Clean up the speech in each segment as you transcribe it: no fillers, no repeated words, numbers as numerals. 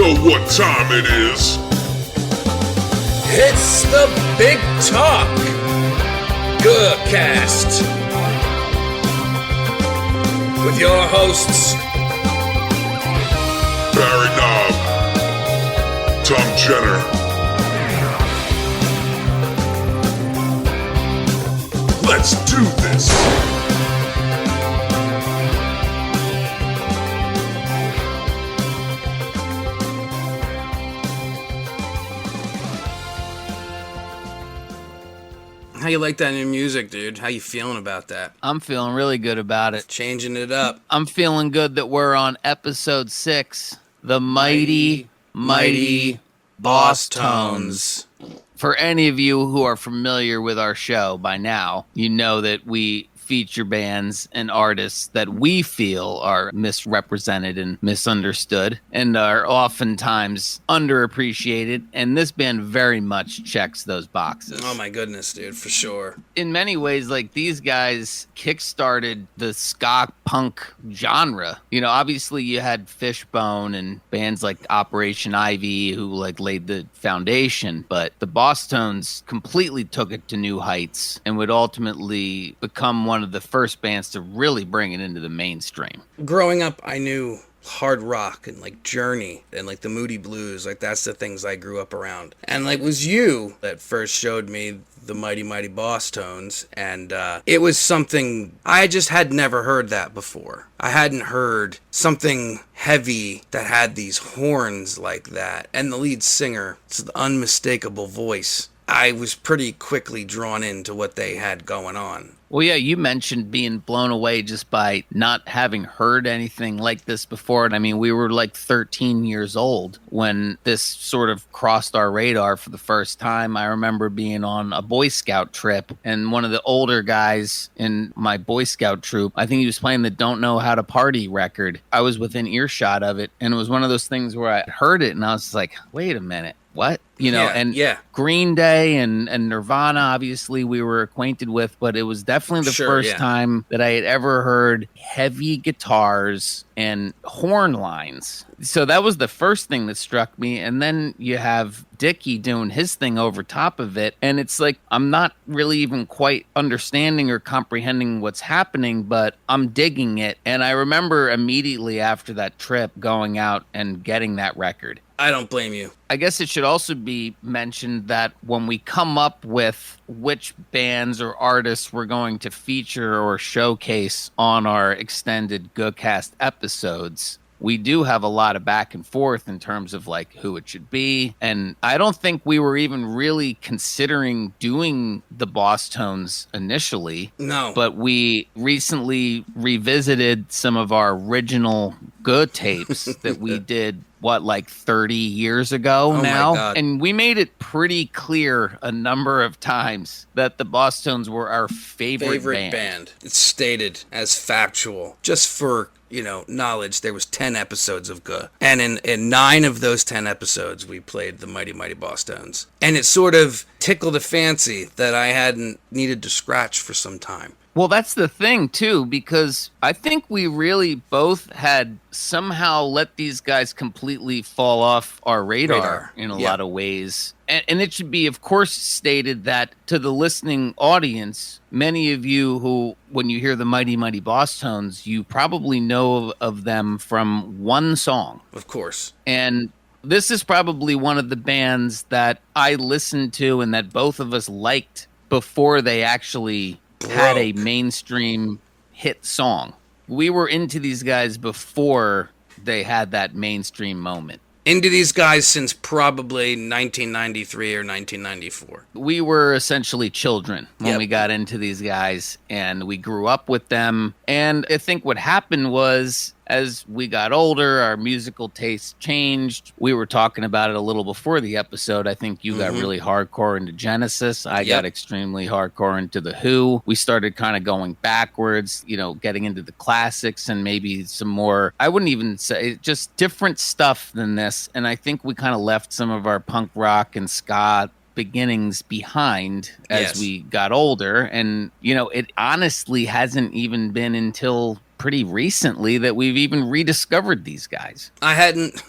know what time it is. It's the Big Talk Guhcast with your hosts Barry Knob, Tom Jenner. Let's do this. How you like that new music, dude? How you feeling about that? I'm feeling really good about it. Changing it up. I'm feeling good that we're on episode 6, the Mighty Mighty Bosstones. For any of you who are familiar with our show by now, you know that we feature bands and artists that we feel are misrepresented and misunderstood and are oftentimes underappreciated. And this band very much checks those boxes. Oh my goodness, dude, for sure. In many ways, like, these guys kickstarted the ska punk genre. You know, obviously you had Fishbone and bands like Operation Ivy who like laid the foundation, but the Bosstones completely took it to new heights and would ultimately become one of the first bands to really bring it into the mainstream. Growing up, I knew hard rock and like Journey and like the Moody Blues. Like, that's the things I grew up around. And like, it was you that first showed me the Mighty Mighty Bosstones, and it was something I just had never heard that before. I hadn't heard something heavy that had these horns like that, and the lead singer, it's the unmistakable voice. I was pretty quickly drawn into what they had going on. Well, yeah, you mentioned being blown away just by not having heard anything like this before. And I mean, we were like 13 years old when this sort of crossed our radar for the first time. I remember being on a Boy Scout trip, and one of the older guys in my Boy Scout troop, I think he was playing the Don't Know How to Party record. I was within earshot of it, and it was one of those things where I heard it and I was like, wait a minute. What? You know, Green Day and Nirvana, obviously, we were acquainted with, but it was definitely the first time that I had ever heard heavy guitars and horn lines. So that was the first thing that struck me. And then you have Dickie doing his thing over top of it. And it's like, I'm not really even quite understanding or comprehending what's happening, but I'm digging it. And I remember immediately after that trip going out and getting that record. I don't blame you. I guess it should also be mentioned that when we come up with which bands or artists we're going to feature or showcase on our extended Guhcast episodes, we do have a lot of back and forth in terms of like who it should be. And I don't think we were even really considering doing the Bosstones initially. No. But we recently revisited some of our original Guh tapes that we did, like 30 years ago now? My God. And we made it pretty clear a number of times that the Bosstones were our favorite band. It's stated as factual. Just for, knowledge, there was 10 episodes of Guh. And in 9 of those 10 episodes, we played the Mighty Mighty Bosstones. And it sort of tickled a fancy that I hadn't needed to scratch for some time. Well, that's the thing, too, because I think we really both had somehow let these guys completely fall off our radar. In a lot of ways. And it should be, of course, stated that to the listening audience, many of you who, when you hear the Mighty Mighty Bosstones, you probably know of them from one song. Of course. And this is probably one of the bands that I listened to and that both of us liked before they actually had a mainstream hit song. We were into these guys before they had that mainstream moment. Into these guys since probably 1993 or 1994. We were essentially children when we got into these guys, and we grew up with them. And I think what happened was, as we got older, our musical tastes changed. We were talking about it a little before the episode. I think you got really hardcore into Genesis. I got extremely hardcore into The Who. We started kind of going backwards, getting into the classics and maybe some more, I wouldn't even say, just different stuff than this. And I think we kind of left some of our punk rock and ska beginnings behind as we got older. And, it honestly hasn't even been until pretty recently that we've even rediscovered these guys. I hadn't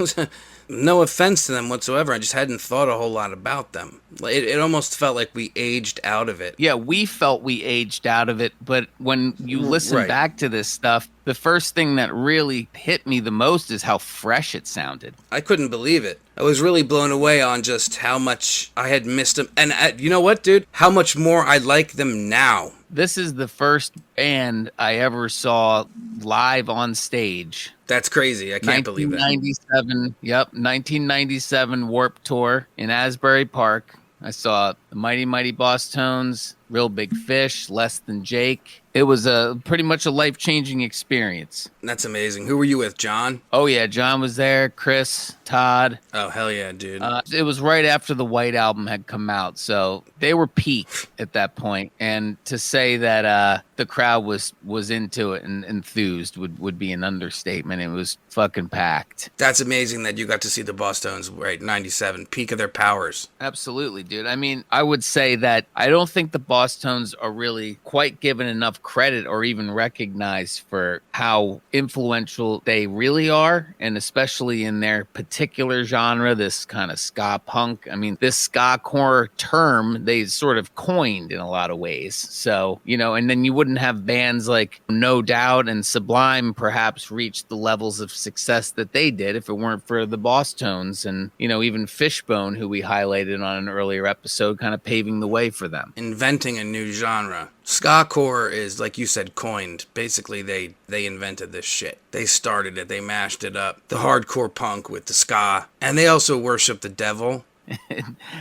No offense to them whatsoever. I just hadn't thought a whole lot about them. It almost felt like we aged out of it. Yeah, we felt we aged out of it, but when you listen Right. back to this stuff, the first thing that really hit me the most is how fresh it sounded. I couldn't believe it. I was really blown away on just how much I had missed them. And you know what, dude? How much more I like them now. This is the first band I ever saw live on stage. That's crazy. I can't believe that. 1997, yep, 1997 Warped Tour in Asbury Park. I saw the Mighty Mighty Bosstones, Real Big Fish, Less Than Jake. It was pretty much a life-changing experience. That's amazing. Who were you with, John? Oh, yeah, John was there, Chris, Todd. Oh, hell yeah, dude. It was right after the White Album had come out, so they were peak at that point. And to say that the crowd was into it and enthused would be an understatement. It was fucking packed. That's amazing that you got to see the Bosstones, right, 97, peak of their powers. Absolutely, dude. I mean, I would say that I don't think the Bosstones are really quite given enough credit or even recognized for how influential they really are, and especially in their particular genre, this kind of ska punk. I mean, this Skacore term they sort of coined in a lot of ways. So, you know, and then you wouldn't have bands like No Doubt and Sublime perhaps reach the levels of success that they did if it weren't for the Bosstones and, you know, even Fishbone, who we highlighted on an earlier episode, kind of paving the way for them. Inventing a new genre. Skacore is, like you said, coined. Basically, they invented this shit. They started it. They mashed it up. The hardcore punk with the ska. And they also worship the devil.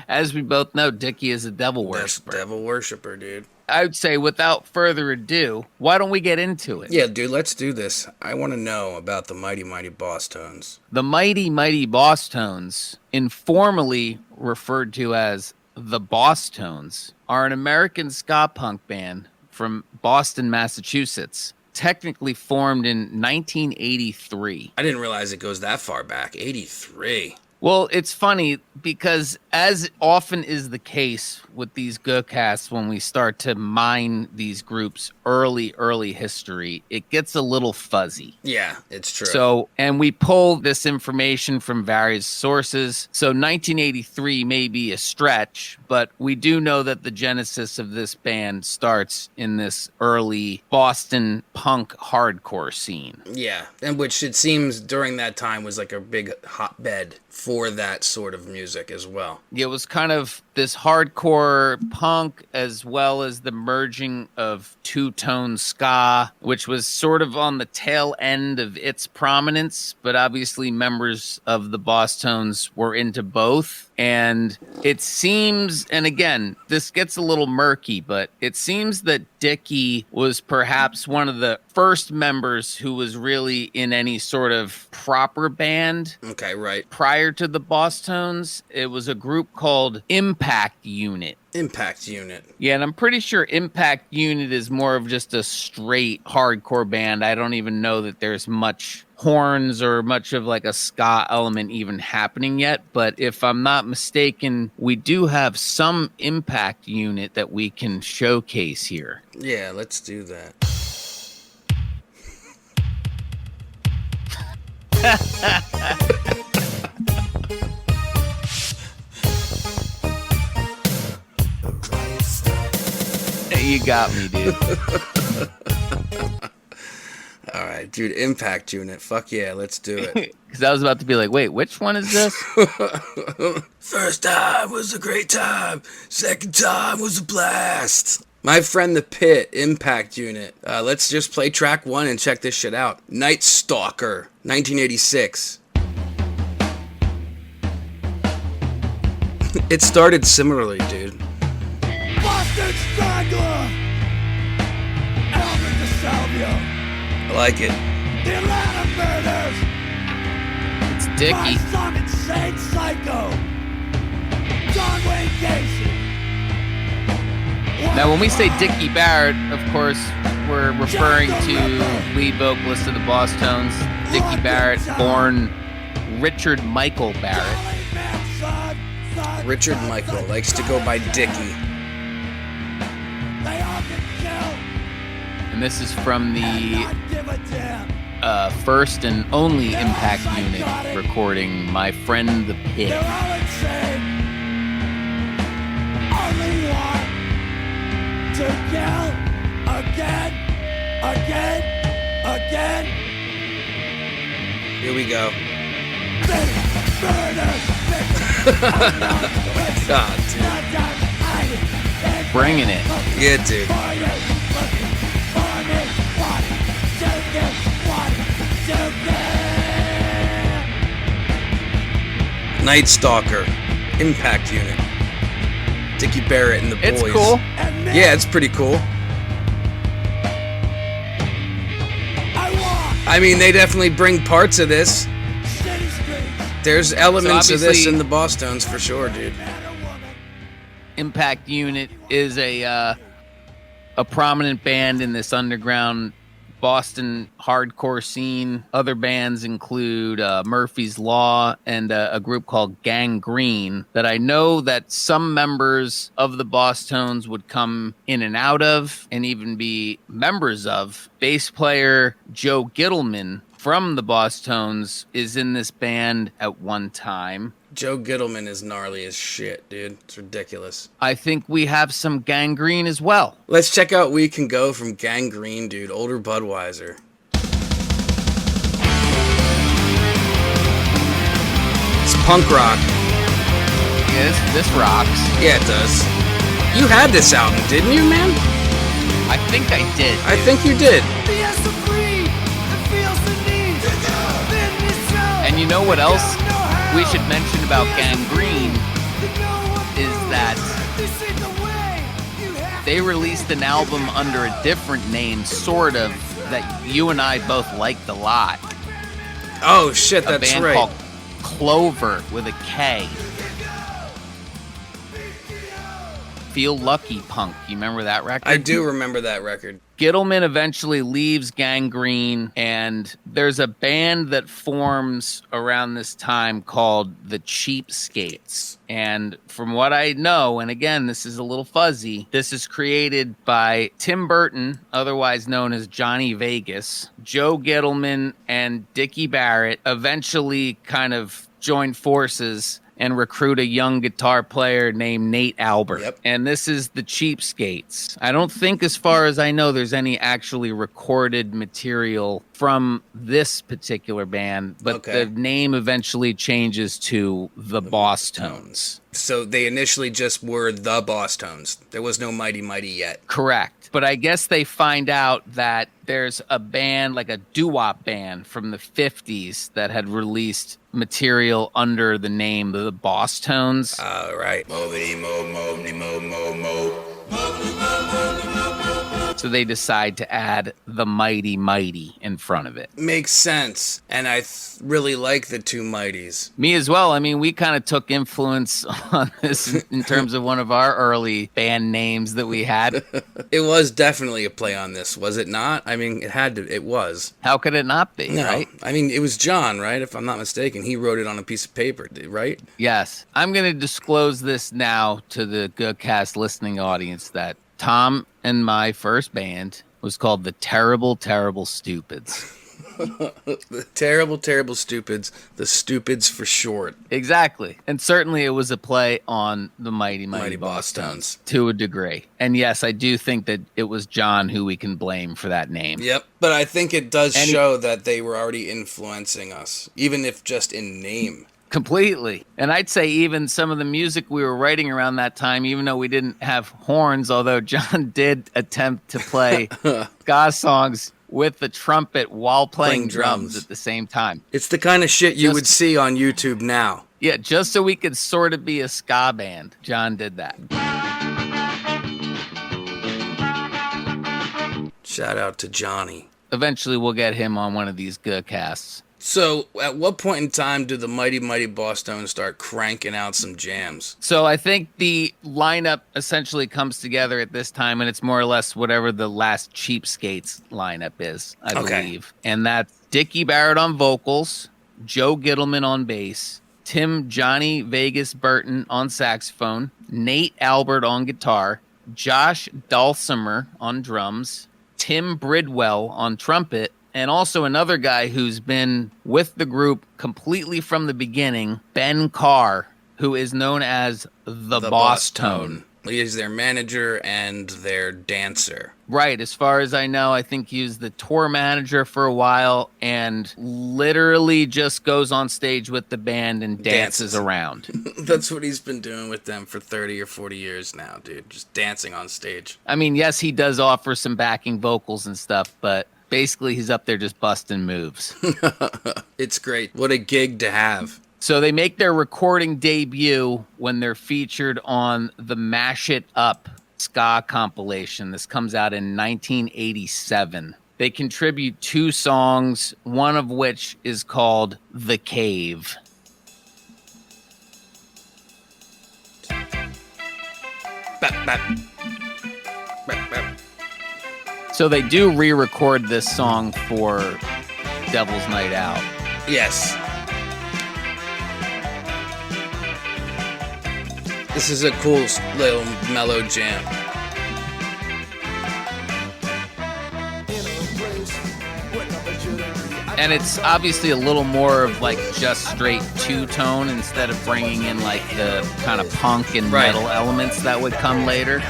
As we both know, Dickie is a devil worshiper. Devil worshiper, dude. I would say, without further ado, why don't we get into it? Yeah, dude, let's do this. I want to know about the Mighty Mighty Bosstones. The Mighty Mighty Bosstones, informally referred to as the Bosstones, are an American ska punk band from Boston, Massachusetts, technically formed in 1983. I didn't realize it goes that far back. 83. Well, it's funny because, as often is the case with these Guhcasts, when we start to mine these groups' early history, it gets a little fuzzy. Yeah, it's true. So, and we pull this information from various sources. So 1983 may be a stretch, but we do know that the genesis of this band starts in this early Boston punk hardcore scene. Yeah, and which it seems during that time was like a big hotbed for that sort of music as well. It was kind of this hardcore punk as well as the merging of two-tone ska, which was sort of on the tail end of its prominence, but obviously members of the Bosstones were into both. And it seems, and again, this gets a little murky, but it seems that Dickie was perhaps one of the first members who was really in any sort of proper band. Okay, right. Prior to the Bosstones, it was a group called Impact Unit. Impact Unit. Yeah, and I'm pretty sure Impact Unit is more of just a straight hardcore band. I don't even know that there's much horns or much of like a ska element even happening yet. But if I'm not mistaken, we do have some Impact Unit that we can showcase here. Yeah, let's do that. You got me, dude. All right, dude, Impact Unit. Fuck yeah, let's do it. Because I was about to be like, wait, which one is this? First time was a great time. Second time was a blast. My Friend the Pit, Impact Unit. Let's just play track 1 and check this shit out. Night Stalker, 1986. It started similarly, dude. Boston Strangler! Elvis DeSalvio! I like it. The Atlanta Murders! It's Dickie. By some insane psycho! John Wayne Gacy! Now, when we say Dickie Barrett, of course, we're referring to lead vocalist of the Bosstones, Dickie Barrett, born Richard Michael Barrett. Richard Michael likes to go by Dickie. And this is from the first and only Impact Unit recording, My Friend the Pig. They're all insane. Only want to kill again, again, again. Here we go. Murder, God, dude. Bringing it. Yeah, dude. Night Stalker, Impact Unit, Dickie Barrett and the Boys. It's cool. Yeah, it's pretty cool. I mean, they definitely bring parts of this. There's elements of this in the Bosstones for sure, dude. Impact Unit is a prominent band in this underground Boston hardcore scene. Other bands include Murphy's Law and a group called Gangrene that I know that some members of the Bosstones would come in and out of and even be members of. Bass player Joe Gittleman from the Bosstones is in this band at one time. Joe Gittleman is gnarly as shit, dude. It's ridiculous. I think we have some Gangrene as well. Let's check out We Can Go from Gangrene, dude. Older Budweiser. It's punk rock. Yeah, this rocks. Yeah, it does. You had this album, didn't you, man? I think I did. I think you did. And you know what else we should mention about Gangrene is that they released an album under a different name, sort of, that you and I both liked a lot. Oh, shit, that's a band right. called Clover with a K. Feel Lucky Punk. You remember that record? I do remember that record. Gittleman eventually leaves Gangrene, and there's a band that forms around this time called the Cheapskates. And from what I know, and again, this is a little fuzzy, this is created by Tim Burton, otherwise known as Johnny Vegas. Joe Gittleman and Dickie Barrett eventually kind of join forces and recruit a young guitar player named Nate Albert. Yep. And this is the Cheapskates. I don't think, as far as I know, there's any actually recorded material from this particular band, but the name eventually changes to the Bosstones. So they initially just were the Bosstones. There was no Mighty Mighty yet. Correct. But I guess they find out that there's a band, like a doo-wop band from the 50s that had released material under the name of the Bosstones. Right. So they decide to add the Mighty Mighty in front of it. Makes sense. And I really like the two Mighties. Me as well. I mean, we kind of took influence on this in terms of one of our early band names that we had. It was definitely a play on this, was it not? I mean, it was. How could it not be, No. right? I mean, it was John, right? If I'm not mistaken. He wrote it on a piece of paper, right? Yes. I'm going to disclose this now to the Guhcast listening audience that Tom and my first band was called the Terrible, Terrible Stupids. The Terrible, Terrible Stupids. The Stupids for short. Exactly. And certainly it was a play on the Mighty Mighty Bosstones to a degree. And yes, I do think that it was John who we can blame for that name. Yep. But I think it does show that they were already influencing us, even if just in name. Completely. And I'd say even some of the music we were writing around that time, even though we didn't have horns, although John did attempt to play ska songs with the trumpet while playing drums at the same time. It's the kind of shit you would see on YouTube now. Yeah, just so we could sort of be a ska band. John did that. Shout out to Johnny. Eventually we'll get him on one of these Guhcasts. So, at what point in time do the Mighty Mighty Bosstones start cranking out some jams? So I think the lineup essentially comes together at this time, and it's more or less whatever the last Cheapskates lineup is, I believe. And that's Dickie Barrett on vocals, Joe Gittleman on bass, Tim Johnny Vegas Burton on saxophone, Nate Albert on guitar, Josh Dulcimer on drums, Tim Bridwell on trumpet, And also another guy who's been with the group completely from the beginning, Ben Carr, who is known as the Bosstone. He is their manager and their dancer. Right. As far as I know, I think he was the tour manager for a while and literally just goes on stage with the band and dances around. That's what he's been doing with them for 30 or 40 years now, dude. Just dancing on stage. I mean, yes, he does offer some backing vocals and stuff, but basically he's up there just busting moves. It's great. What a gig to have. So they make their recording debut when they're featured on the Mash It Up ska compilation. This comes out in 1987. They contribute 2 songs, one of which is called The Cave. Bap, bap. Bap, bap. So they do re-record this song for Devil's Night Out. Yes. This is a cool little mellow jam. And it's obviously a little more of like just straight two-tone instead of bringing in like the kind of punk and metal elements that would come later.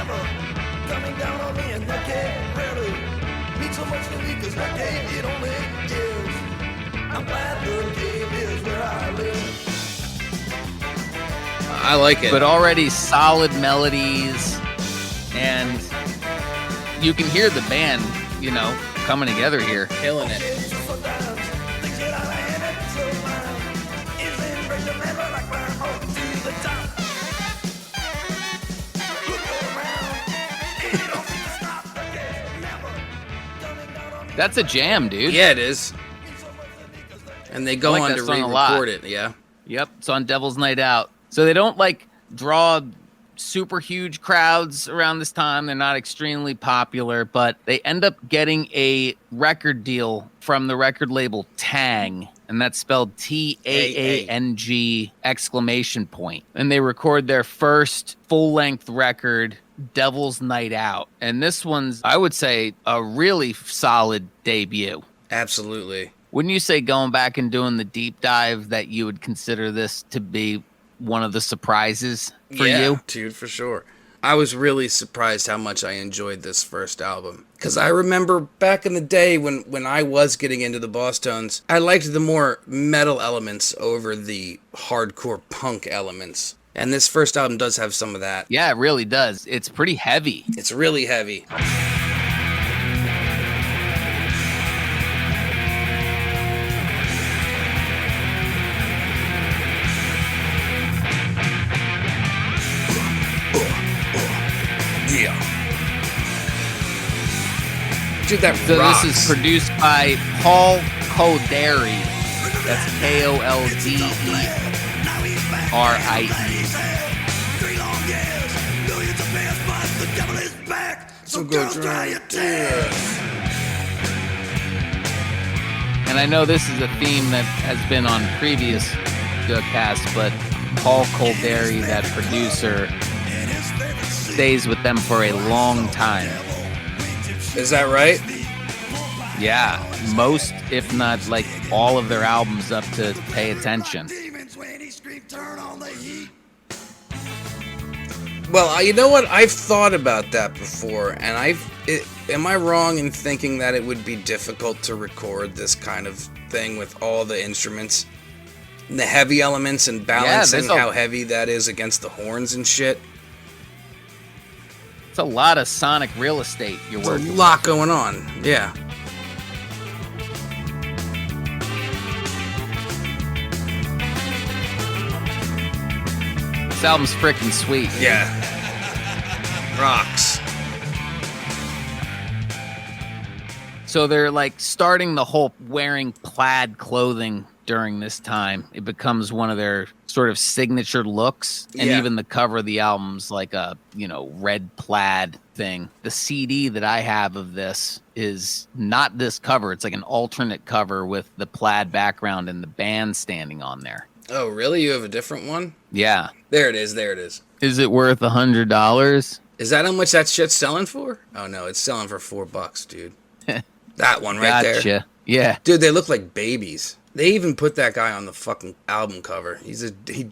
I like it. But already solid melodies, and you can hear the band, you know, coming together here. Killing it. That's a jam, dude. Yeah, it is. And they go I like on that to song a re-record lot. it, yeah. Yep, it's on Devil's Night Out. So they don't like draw super huge crowds around this time. They're not extremely popular, but they end up getting a record deal from the record label TAANG, and that's spelled TAANG exclamation point. And they record their first full-length record, Devil's Night Out. And this one's, I would say, a really solid debut. Absolutely. Wouldn't you say going back and doing the deep dive that you would consider this to be one of the surprises for you? Dude, for sure. I was really surprised how much I enjoyed this first album. Because I remember back in the day when I was getting into the Bosstones, I liked the more metal elements over the hardcore punk elements. And this first album does have some of that. Yeah, it really does. It's pretty heavy. It's really heavy. Yeah. Dude, that So rocks. this is produced by Paul Kolderi. That's Kolderi. So go try it. And I know this is a theme that has been on previous Guhcast, but Paul Kolderi, that producer, stays with them for a long time. Is that right? Yeah, most, if not like all of their albums up to Pay Attention. Well, you know what? I've thought about that before, and am I wrong in thinking that it would be difficult to record this kind of thing with all the instruments, and the heavy elements, and balancing how heavy that is against the horns and shit? It's a lot of sonic real estate you're There's working a lot going on. Yeah. This album's freaking sweet. Yeah. Rocks. So they're like starting the whole wearing plaid clothing during this time. It becomes one of their sort of signature looks. And Yeah. even the cover of the album's like a, red plaid thing. The CD that I have of this is not this cover. It's like an alternate cover with the plaid background and the band standing on there. Oh, really? You have a different one? Yeah. There it is. There it is. Is it worth $100? Is that how much that shit's selling for? Oh, no. It's selling for $4, dude. That one right there. Gotcha. Yeah. Dude, they look like babies. They even put that guy on the fucking album cover. He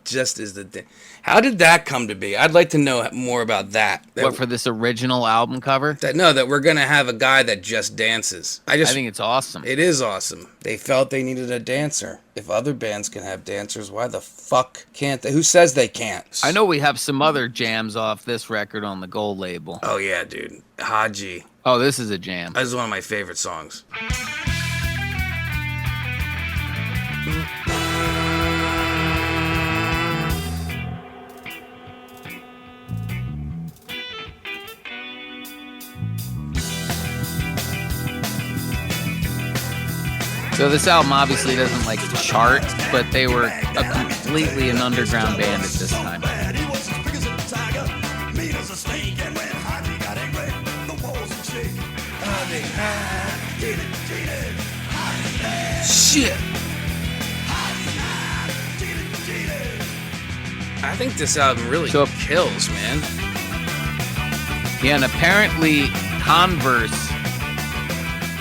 just is the. How did that come to be? I'd like to know more about that. What, for this original album cover? That we're gonna have a guy that just dances. I think it's awesome. It is awesome. They felt they needed a dancer. If other bands can have dancers, why the fuck can't they? Who says they can't? I know we have some other jams off this record on the gold label. Oh yeah, dude. Haji. Oh, this is a jam. This is one of my favorite songs. So this album obviously doesn't like chart, but they were completely an underground band at this time. Shit. I think this album really kills, man. Yeah, and apparently Converse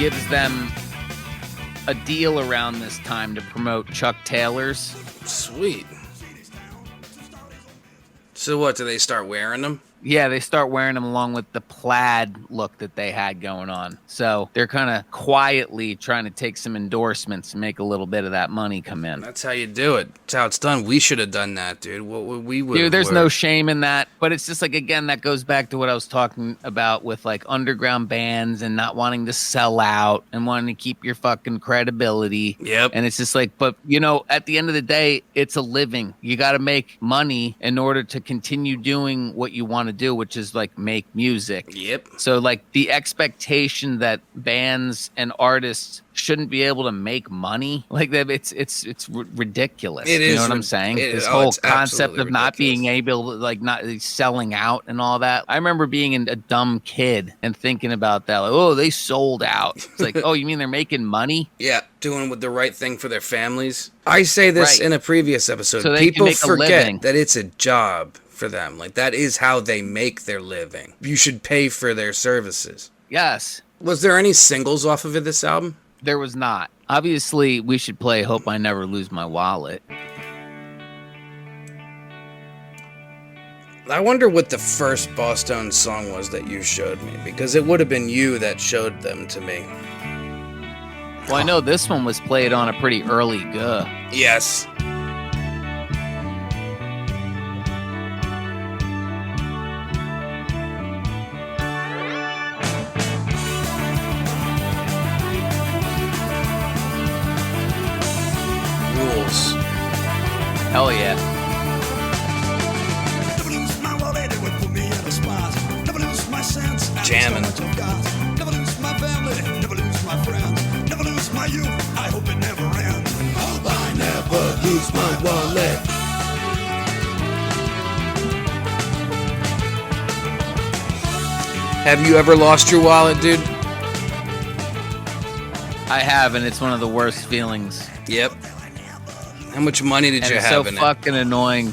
gives them a deal around this time to promote Chuck Taylor's. Sweet. So what, do they start wearing them? Yeah, they start wearing them along with the plaid look that they had going on. So they're kind of quietly trying to take some endorsements and make a little bit of that money come in. That's how you do it. That's how it's done. We should have done that, dude. What would we would? Dude, there's no shame in that. But it's just like, again, that goes back to what I was talking about with like underground bands and not wanting to sell out and wanting to keep your fucking credibility. Yep. And it's just like, but you know, at the end of the day, it's a living. You got to make money in order to continue doing what you want to do, which is like make music. Yep. So like the expectation that bands and artists shouldn't be able to make money like that, it's ridiculous. You know what I'm saying? This whole concept of not being able to, like, not selling out and all that. I remember being a dumb kid and thinking about that, like, oh, they sold out. It's like, oh, you mean they're making money? Yeah, doing the right thing for their families. I say this in a previous episode. So they can make a living. Forget that it's a job for them. Like, that is how they make their living. You should pay for their services. Yes. Was there any singles off of this album? There was not. Obviously, we should play Hope I Never Lose My Wallet. I wonder what the first Bosstones song was that you showed me, because it would have been you that showed them to me. Well, I know this one was played on a pretty early Guh. Yes. Rules. Hell yeah. Jamming. Never lose my family, never lose my friends, never lose my youth. I hope it never ends. Hope I never lose my wallet. Have you ever lost your wallet, dude? I have, and it's one of the worst feelings. Yep. How much money did And you it's have so in it? fucking annoying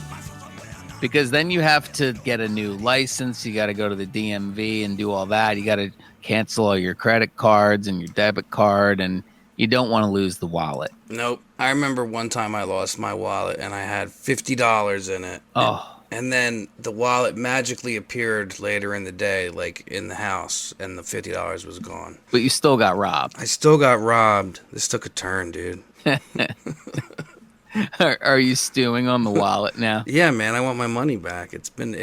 because then you have to get a new license. You got to go to the DMV and do all that. You got to cancel all your credit cards and your debit card, and you don't want to lose the wallet. Nope. I remember one time I lost my wallet and I had $50 in it. Oh. And then the wallet magically appeared later in the day, like in the house, and the $50 was gone. But you still got robbed. I still got robbed. This took a turn, dude. Are you stewing on the wallet now? Yeah, man, I want my money back. It's been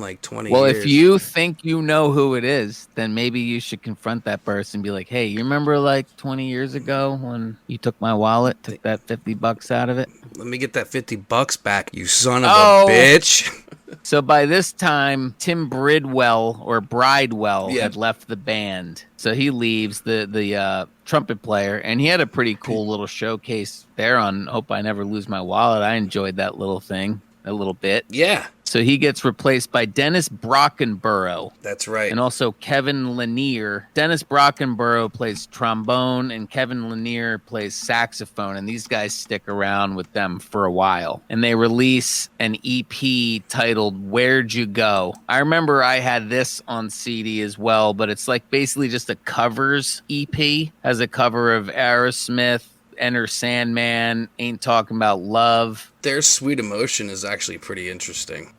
like 20 Well, years. if you think you know who it is, then maybe you should confront that person and be like, hey, you remember like 20 years ago when you took my wallet, took that $50 out of it? Let me get that $50 back, you son of a bitch. So by this time, Tim Bridwell had left the band. So he leaves, the trumpet player, and he had a pretty cool little showcase there on Hope I Never Lose My Wallet. I enjoyed that little thing. a little bit. Yeah, So he gets replaced by Dennis Brockenborough that's right. and also Kevin Lanier. Dennis Brockenborough plays trombone and Kevin Lanier plays saxophone. And these guys stick around with them for a while. And they release an EP titled Where'd You Go? I remember I had this on CD as well, but it's like basically just a covers EP. Has a cover of Aerosmith, Enter Sandman, Ain't Talking About Love. Their Sweet Emotion is actually pretty interesting.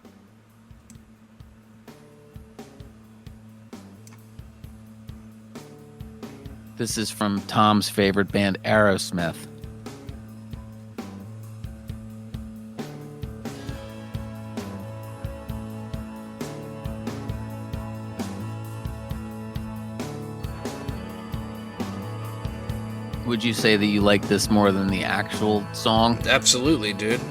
This is from Tom's favorite band, Aerosmith. Would you say that you like this more than the actual song? Absolutely, dude.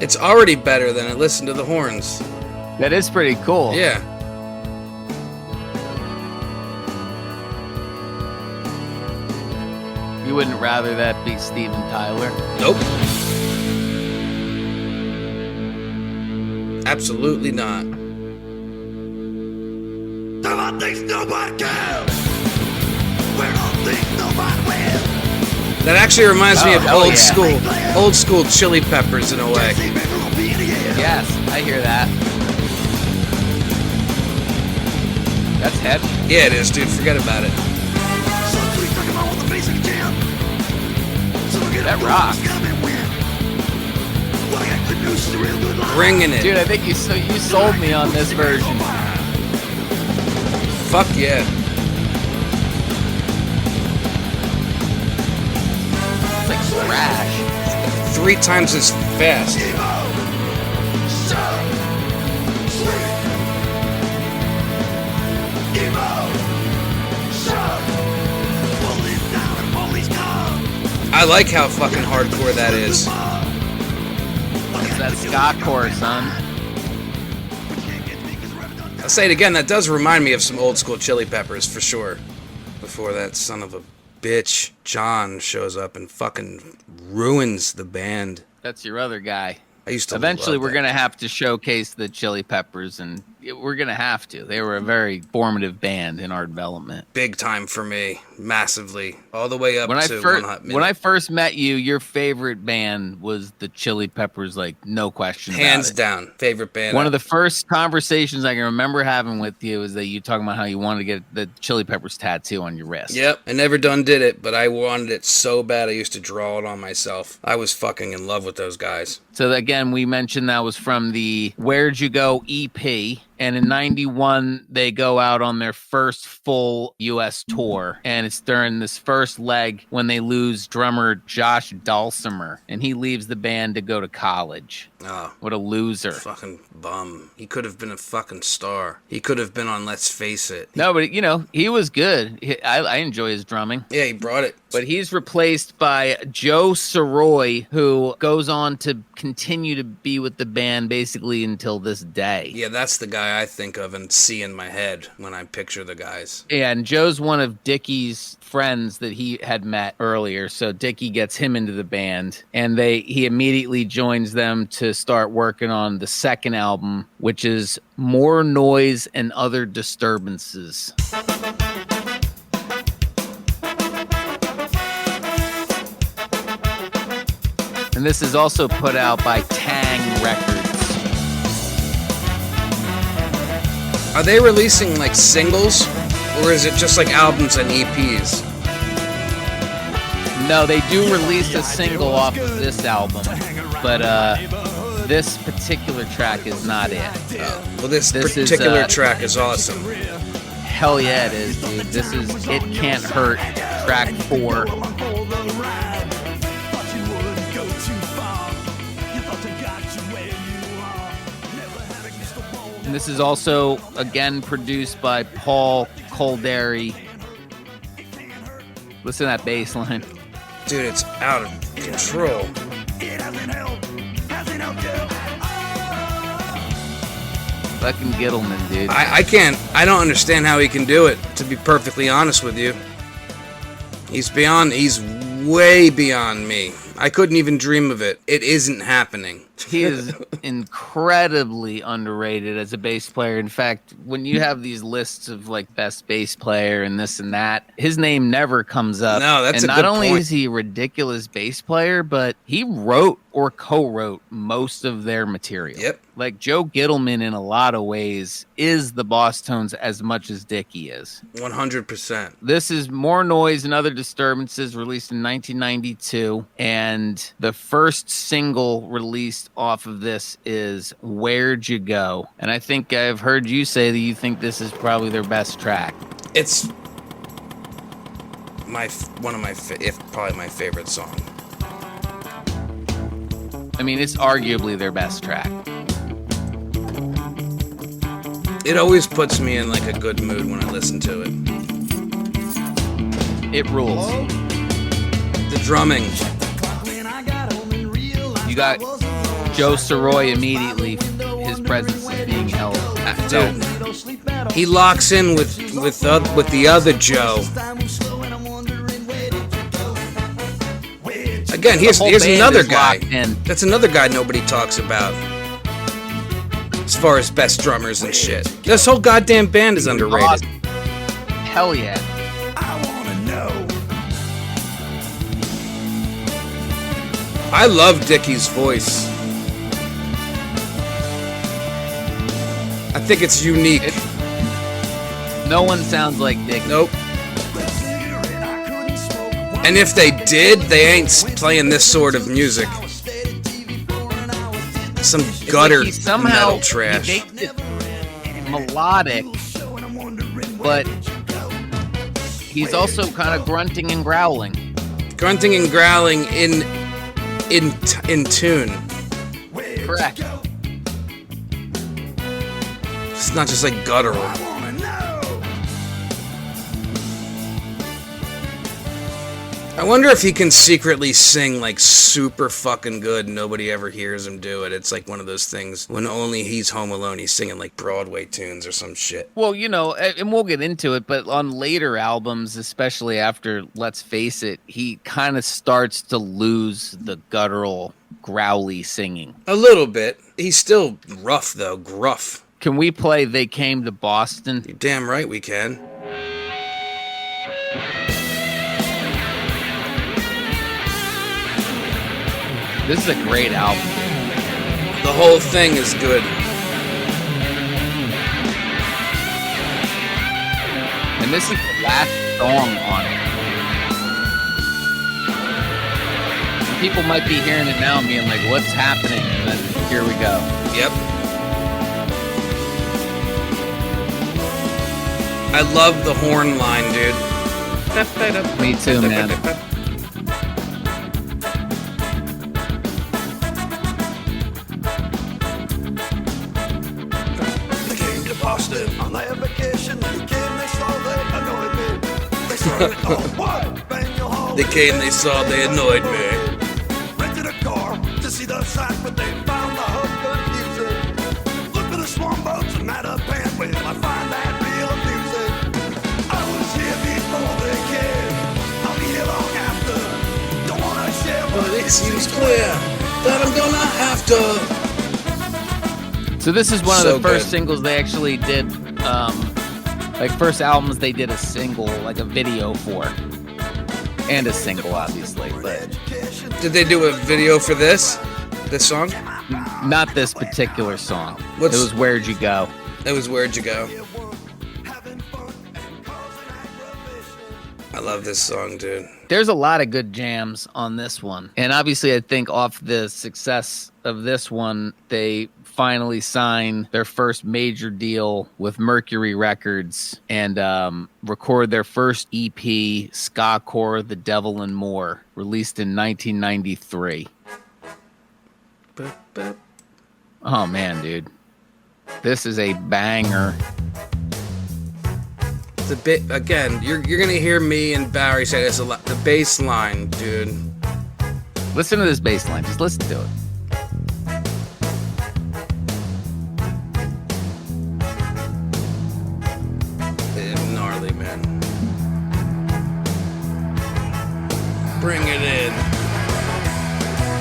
It's already better than I listened to the horns. That is pretty cool. Yeah. You wouldn't rather that be Steven Tyler? Nope. Absolutely not. There are things nobody can. We're all things nobody will. That actually reminds me of hell old school Chili Peppers in a way. Yes, I hear that. That's heavy. Yeah, it is, dude. Forget about it. That rocks. Bringing it. Dude, I think you sold me on this version. Fuck yeah. It's like thrash. 3 times as fast. I like how fucking hardcore that is. It's that Skacore, son. I'll say it again, that does remind me of some old school Chili Peppers for sure. Before that son of a bitch, John, shows up and fucking ruins the band. That's your other guy. I used to Eventually, love we're that. going to have to showcase the Chili Peppers, and we're going to have to. They were a very formative band in our development. Big time for me, massively, all the way up When to One Hot Minute. when I first met you, your favorite band was the Chili Peppers, like no question Hands about it. down, favorite band. One of the first conversations I can remember having with you is that you talking about how you wanted to get the Chili Peppers tattoo on your wrist. Yep, I never done did it, but I wanted it so bad I used to draw it on myself. I was fucking in love with those guys. So again, we mentioned that was from the Where'd You Go EP. And in 91, they go out on their first full U.S. tour. And it's during this first leg when they lose drummer Josh Dulcimer. And he leaves the band to go to college. Oh, What a loser. fucking bum. He could have been a fucking star. He could have been on Let's Face It. No, but, he was good. I enjoy his drumming. Yeah, he brought it. But he's replaced by Joe Soroy, who goes on to continue to be with the band basically until this day. Yeah, that's the guy I think of and see in my head when I picture the guys. Yeah, and Joe's one of Dickie's friends that he had met earlier, so Dickie gets him into the band, and he immediately joins them to start working on the second album, which is More Noise and Other Disturbances. And this is also put out by TAANG Records. Are they releasing like singles, or is it just like albums and EPs? No, they do release a single off of this album, but this particular track is not it. Well, this This is, particular track is awesome. Hell yeah, it is, dude. This is It Can't Hurt, track 4. And this is also, again, produced by Paul Colderi. Listen to that bass line. Dude, it's out of control. Fucking Gittleman, dude. I don't understand how he can do it, to be perfectly honest with you. He's way beyond me. I couldn't even dream of it. It isn't happening. He is incredibly underrated as a bass player. In fact, when you have these lists of like best bass player and this and that, his name never comes up. No, that's and a not good only point. is he a ridiculous bass player, but he wrote or co-wrote most of their material. Yep. Like Joe Gittleman, in a lot of ways, is the Bosstones as much as Dickie is. 100%. This is More Noise and Other Disturbances, released in 1992. And the first single released off of this is Where'd You Go? And I think I've heard you say that you think this is probably their best track. It's probably my favorite song. I mean, it's arguably their best track. It always puts me in like a good mood when I listen to it. It rules. The drumming. You got Joe Soroy immediately, his presence is being held. Dude, he locks in with the other Joe. Again, here's another guy. That's another guy nobody talks about. As far as best drummers and shit. This whole goddamn band is underrated. Awesome. Hell yeah. I wanna know. I love Dickie's voice. I think it's unique. No one sounds like Dickie. Nope. And if they did, they ain't playing this sort of music. Some gutter like somehow metal trash. He makes it melodic, but he's also kind of grunting and growling. Grunting and growling in tune. Correct. It's not just like guttural. I wonder if he can secretly sing like super fucking good and nobody ever hears him do it. It's like one of those things when only he's home alone, he's singing like Broadway tunes or some shit. Well, you know, and we'll get into it, but on later albums, especially after Let's Face It, he kind of starts to lose the guttural, growly singing. A little bit. He's still rough though, gruff. Can we play They Came to Boston? You're damn right we can. This is a great album. The whole thing is good. And this is the last song on it. And people might be hearing it now and being like, what's happening? And then here we go. Yep. I love the horn line, dude. Me too, man. They came to Boston on their vacation. They came, they saw, they annoyed me. They started on what? Bangor Hall. They came, they saw, they annoyed me. Rented a car to see the sights, but they found the hub confusing. Look for the swan boats and Mattapan. Well, I find that real amusing. I was here before they came. I'll be here long after. Don't wanna share, But it seems clear that I'm gonna have to. So this is one of So the first good. singles they actually did, like first albums they did a single, like a video for. And a single, obviously, but Did they do a video for this song? not this particular song. What's- It was Where'd You Go? It was Where'd You Go? I love this song, dude. There's a lot of good jams on this one. And obviously, I think off the success of this one, they finally sign their first major deal with Mercury Records and record their first EP, Skacore, The Devil and More, released in 1993. Oh, man, dude. This is a banger. The bit again. You're gonna hear me and Barry say this a lot. The bass line, dude. Listen to this bass line. Just listen to it. Gnarly, man. Bring it in.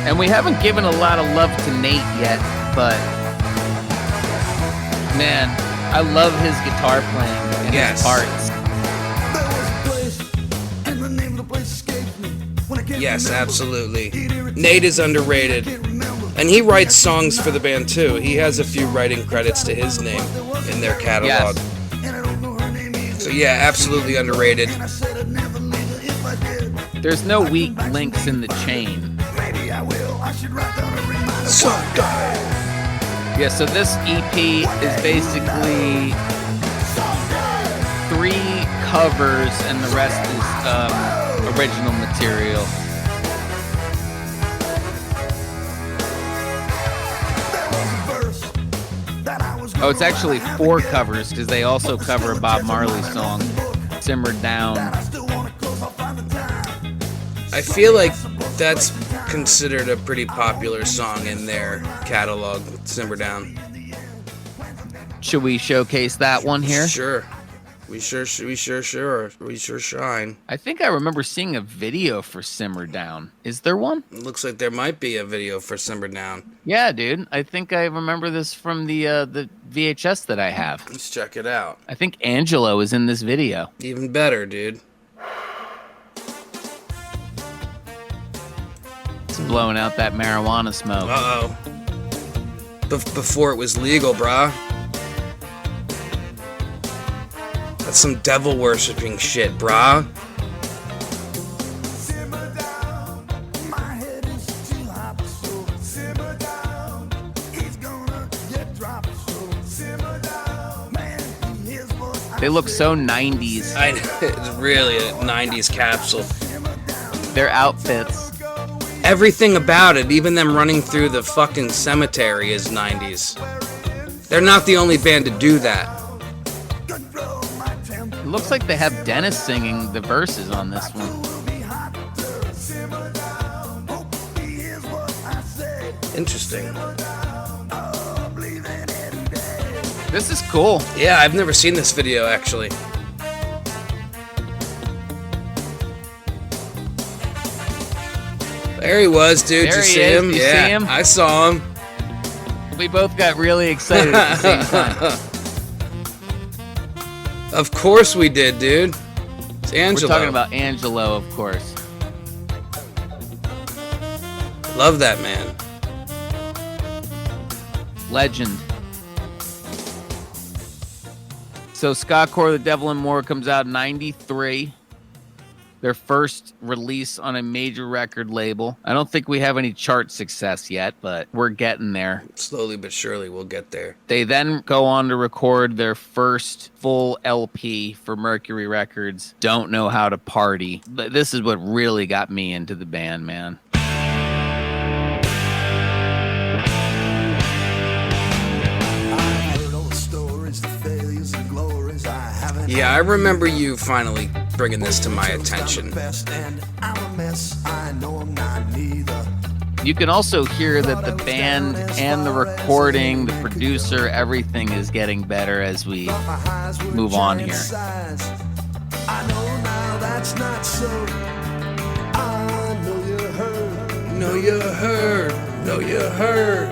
And we haven't given a lot of love to Nate yet, but man, I love his guitar playing and Yes. his parts. There was a place, and the name of the place escapes me. When I can't Yes, remember, absolutely. it irritates Nate me. is underrated. I can't remember. And he writes songs for the band too. He has a few writing credits to his name in their catalog. Yes. And I don't know her name either. So yeah, absolutely underrated. And I said I'd never leave her if I did. There's no weak links in the chain. Maybe I will. I should write down a reminder. Someday. Yeah, so this EP is basically 3 covers and the rest is original material. There was a verse that I was Oh, it's actually 4 covers because they also cover a Bob Marley song, Simmer Down. I feel like that's considered a pretty popular song in their catalog, Simmer Down. Should we showcase that one here? Sure. We sure shine. I think I remember seeing a video for Simmer Down. Is there one? It looks like there might be a video for Simmer Down. Yeah, dude. I think I remember this from the VHS that I have. Let's check it out. I think Angelo is in this video. Even better, dude. It's blowing out that marijuana smoke. Uh-oh. Before it was legal, brah. That's some devil worshipping shit, brah. Simmer down, my head is too hot, so simmer down. He's gonna get dropped, so simmer down. Man, here's what They look so 90s. I know, it's really a 90s capsule. Their outfits. Everything about it, even them running through the fucking cemetery, is 90s. They're not the only band to do that. control my temper. It looks like they have Dennis singing the verses on this one. Will be hot, simmer down. Hope he hears what I say. Interesting. Oh, believe in it day. This is cool. Yeah, I've never seen this video, actually. There he was, dude. There Did you he see is. him? You Yeah, see him? I saw him. We both got really excited at the same time. Of course we did, dude. It's Angelo. We're talking about Angelo, of course. Love that man. Legend. So Skacore, The Devil and More comes out in 93. Their first release on a major record label. I don't think we have any chart success yet, but we're getting there. Slowly but surely we'll get there. They then go on to record their first full LP for Mercury Records, Don't Know How to Party. But this is what really got me into the band, man. I've heard all the stories, the failures and glories. I haven't. Yeah, I remember you finally bringing this to my attention. Best, and I'm a mess. I know I'm not neither. You can also hear that the band and the recording, the producer, everything is getting better as we My highs were move on giant here. size. I know now that's not so. I know you heard. No, you heard. No, you heard.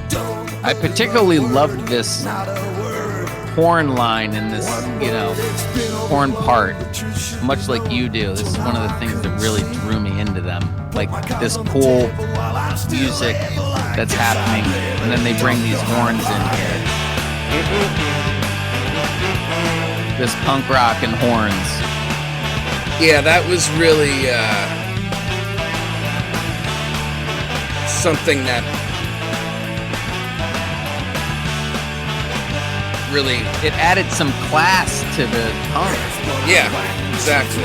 Don't I particularly loved this not a word. horn line in this, horn part, much like you do. This is one of the things that really drew me into them. Like this cool music that's happening, and then they bring these horns in here. This punk rock and horns. Yeah, that was really something that really, It added some class to the punk. yeah, exactly.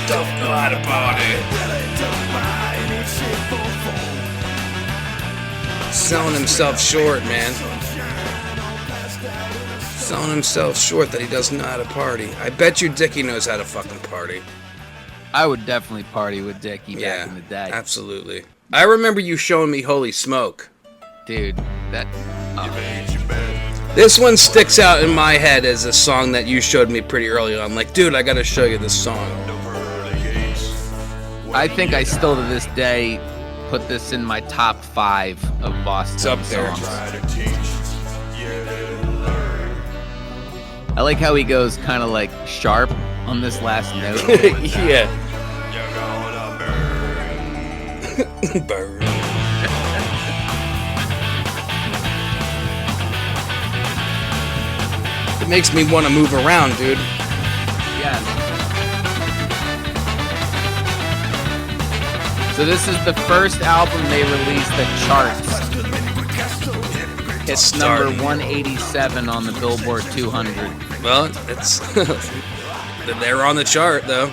Don't know how to party. Selling himself short, man. Selling himself short that he doesn't know how to party. I bet you Dickie knows how to fucking party. I would definitely party with Dickie back in the day. Absolutely. I remember you showing me Holy Smoke. Dude, that... This one sticks out in my head as a song that you showed me pretty early on. Like, dude, I gotta show you this song. I think I still to this day put this in my top 5 of Bosstones It's up there. songs. I like how he goes kind of like sharp on this last note. Yeah. Burn. It makes me want to move around, dude. Yeah. So this is the first album they released that charts. It's number 187 on the Billboard 200. Well, it's they're on the chart though.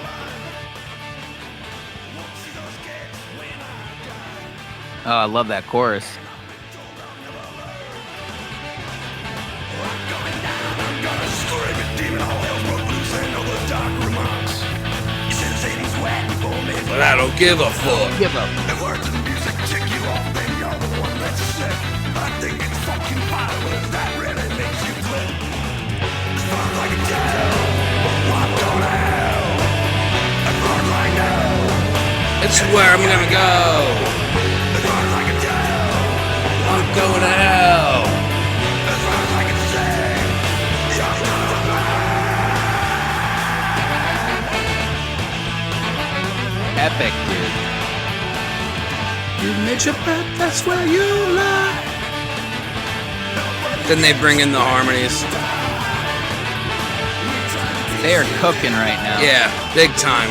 Oh, I love that chorus. But I don't give a fuck. Give up. It's where I'm gonna go. I'm going to hell. Epic, dude. You made your bed, that's where you lie. Then they bring in the harmonies. They are cooking right now. Yeah, big time.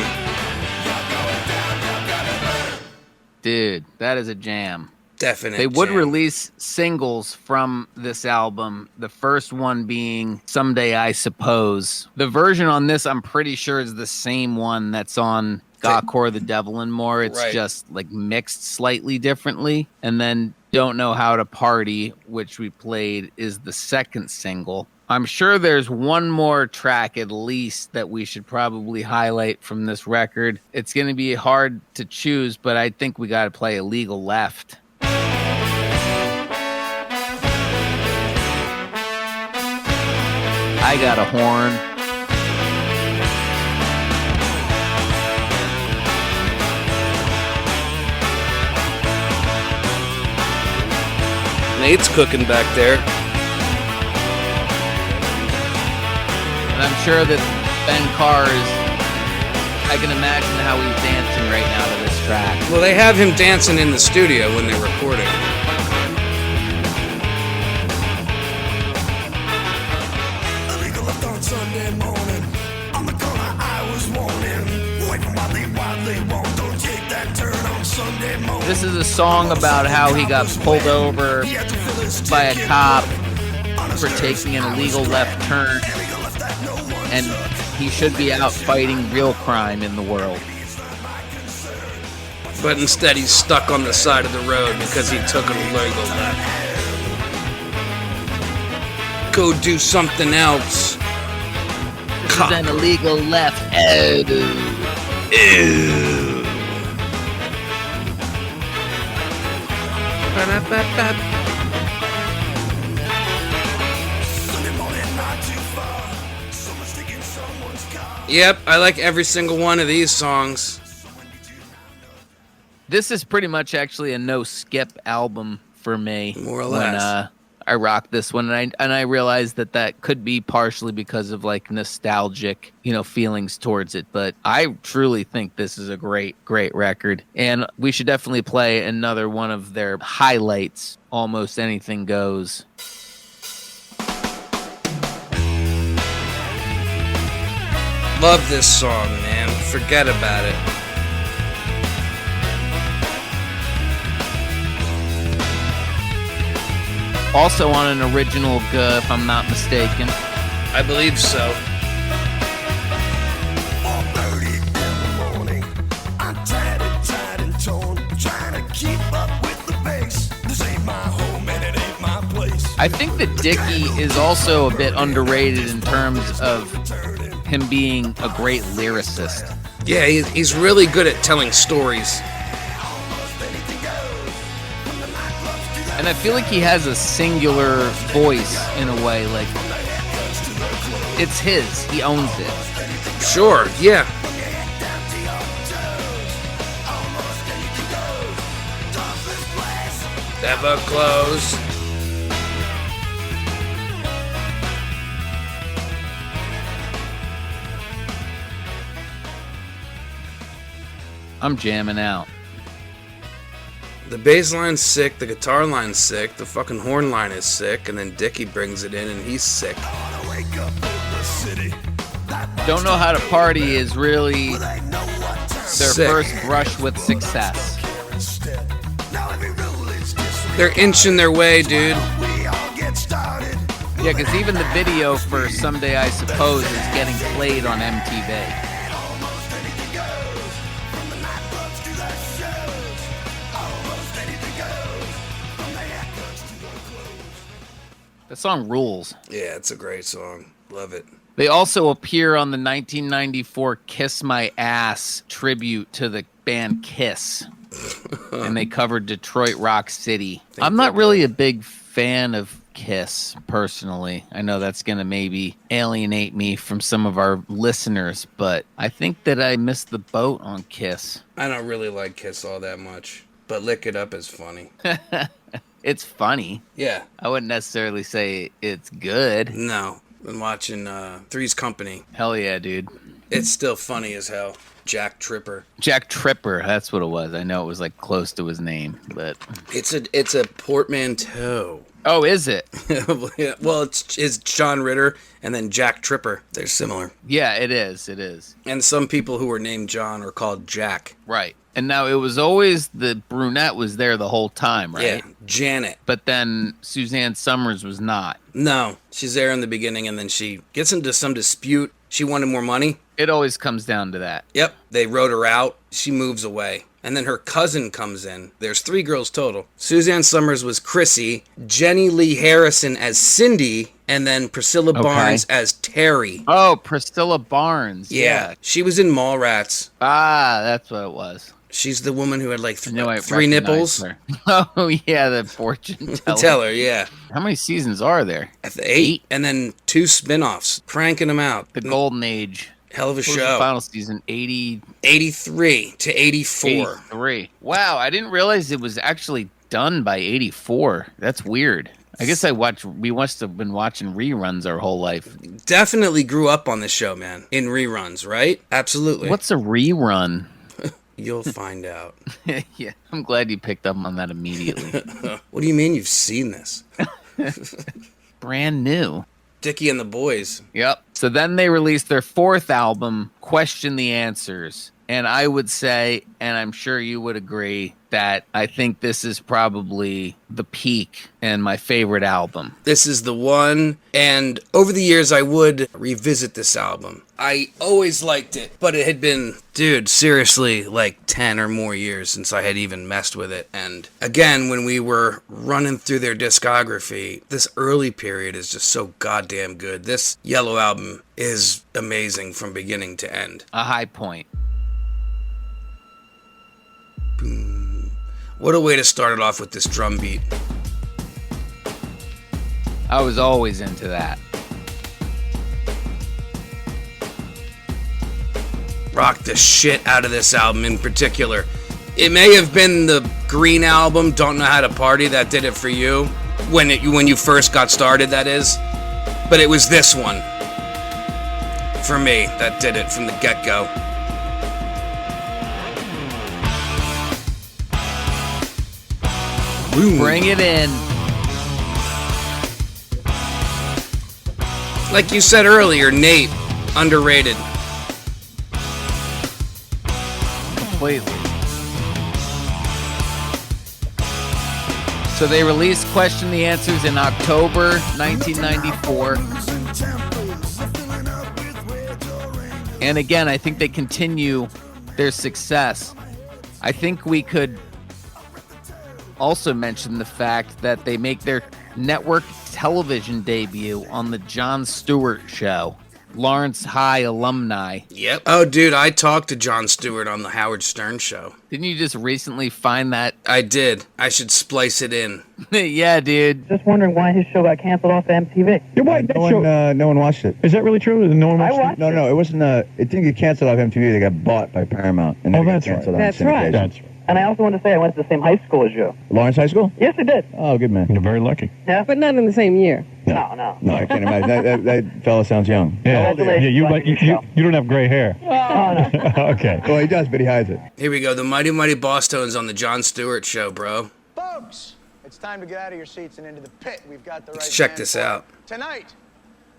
Dude, that is a jam. Definite. They would jam. release singles from this album, the first one being Someday I Suppose. The version on this, I'm pretty sure, is the same one that's on Skacore, The Devil and More. It's Right. just like mixed slightly differently. And then Don't Know How to Party, which we played, is the second single. I'm sure there's one more track at least that we should probably highlight from this record. It's going to be hard to choose, but I think we got to play Illegal Left. I Got a Horn. Nate's cooking back there. And I'm sure that Ben Carr is, I can imagine how he's dancing right now to this track. Well, they have him dancing in the studio when they're recording. Illegal left on Sunday morning. On the corner I was warning. Wait for what they want. Don't take that turn on Sunday morning. This is a song about how he got pulled over by a cop for taking an illegal left turn, and he should be out fighting real crime in the world. But instead he's stuck on the side of the road because he took an illegal left. Go do something else. This is an illegal left. Oh. Ew. Ba-da-ba-ba. Yep, I like every single one of these songs. This is pretty much actually a no skip album for me. More or less. When I rocked this one, and I realized that could be partially because of like nostalgic, feelings towards it. But I truly think this is a great record, and we should definitely play another one of their highlights. Almost Anything Goes. Love this song, man. Forget about it. Also on an original Guh, if I'm not mistaken. I believe so. 4:30 in the morning. I'm tired and torn. Trying to keep up with the pace. This ain't my home and it ain't my place. I think that Dickie is also a bit underrated in terms of him being a great lyricist. Yeah, he's really good at telling stories. And I feel like he has a singular voice in a way, like it's his. He owns it. Sure, yeah. Never close. I'm jamming out. The bass line's sick, the guitar line's sick, the fucking horn line is sick, and then Dickie brings it in and he's sick. Don't Know How to Party is really their Sick. first brush with success. They're inching their way, dude. Yeah, because even the video for Someday I Suppose is getting played on MTV. The song rules. Yeah, it's a great song. Love it. They also appear on the 1994 Kiss My Ass tribute to the band Kiss. And they covered Detroit Rock City. I'm not really a big fan of Kiss, personally. I know that's going to maybe alienate me from some of our listeners, but I think that I missed the boat on Kiss. I don't really like Kiss all that much, but Lick It Up is funny. It's funny. Yeah. I wouldn't necessarily say it's good. No. Been watching Three's Company. Hell yeah, dude. It's still funny as hell. Jack Tripper. Jack Tripper, that's what it was. I know it was like close to his name, but It's a portmanteau. oh, is it? Well, it's John Ritter and then Jack Tripper. They're similar. Yeah, it is. It is. And some people who are named John are called Jack. Right. And now it was always the brunette was there the whole time, right? Yeah, Janet. But then Suzanne Summers was not. No, she's there in the beginning and then she gets into some dispute. She wanted more money. It always comes down to that. Yep, they wrote her out. She moves away. And then her cousin comes in. There's 3 girls total. Suzanne Summers was Chrissy, Jenny Lee Harrison as Cindy, and then Priscilla Barnes as Terry. Oh, Priscilla Barnes. Yeah, she was in Mallrats. Ah, that's what it was. She's the woman who had like I knew I 3 nipples. recognized her. Oh, yeah, the fortune teller. Teller, yeah. How many seasons are there? At the 8. And then 2 spin-offs, cranking them out. The Golden Age. Hell of a What was the show. final season? 83 to 84. 83. Wow, I didn't realize it was actually done by 84. That's weird. I guess we must have been watching reruns our whole life. Definitely grew up on this show, man. In reruns, right? Absolutely. What's a rerun? You'll find out. Yeah, I'm glad you picked up on that immediately. What do you mean you've seen this? Brand new. Dickie and the Boys. Yep. So then they released their 4th album, Question the Answers. And I would say, and I'm sure you would agree, that I think this is probably the peak and my favorite album. This is the one, and over the years I would revisit this album. I always liked it, but it had been, dude, seriously, like 10 or more years since I had even messed with it. And again, when we were running through their discography, this early period is just so goddamn good. This Yellow album is amazing from beginning to end. A high point. What a way to start it off with this drum beat. I was always into that. Rocked the shit out of this album in particular. It may have been the Green album, Don't Know How to Party, that did it for you. When you first got started, that is. But it was this one, for me, that did it from the get-go. Bring it in. Like you said earlier, Nate, underrated. Completely. So they released Question the Answers in October 1994. And again, I think they continue their success. I think we could also mention the fact that they make their network television debut on the Jon Stewart Show. Lawrence High alumni. Yep. Oh, dude, I talked to Jon Stewart on the Howard Stern Show. Didn't you just recently find that? I did. I should splice it in. Yeah, dude. Just wondering why his show got canceled off MTV. You're right. No one watched it. Is that really true? No one watched it? No, it wasn't. It didn't get canceled off MTV. They got bought by Paramount, and then it got that's right. canceled on That's right. syndication. And I also want to say I went to the same high school as you. Lawrence High School? Yes, I did. Oh, good man. You're very lucky. Yeah? But not in the same year. No. No, I can't imagine. That fella sounds young. Yeah, Congratulations. you don't have gray hair. Oh, no. Okay. Well, he does, but he hides it. Here we go. The Mighty Mighty Bosstones on the Jon Stewart Show, bro. Folks, it's time to get out of your seats and into the pit. We've got the right Let's check band this for it. out. Tonight,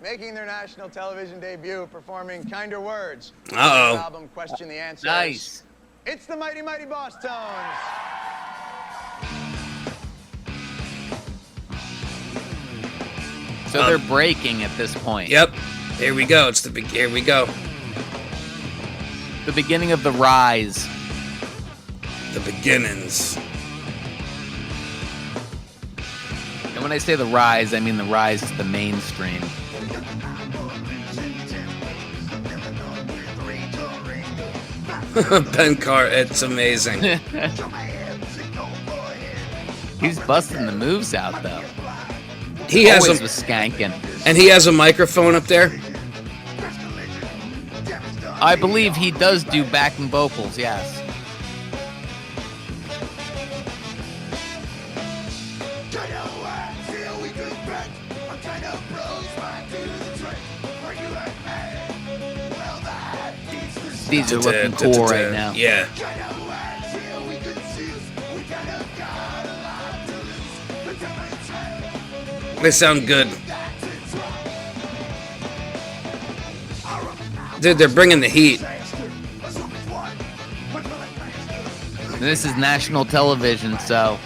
making their national television debut, performing Kinder Words. Uh-oh. The album Question the Answers. Nice. It's the Mighty Mighty Bosstones. So they're breaking at this point. Yep. Here we go. Here we go. The beginning of the rise. The beginnings. And when I say the rise, I mean the rise to the mainstream. Ben Carr, it's amazing. He's busting the moves out, though. He has Always a, was skanking. and he has a microphone up there. I believe he does do backing vocals, yes. These are looking cool right now. Yeah. They sound good. Dude, they're bringing the heat. This is national television, so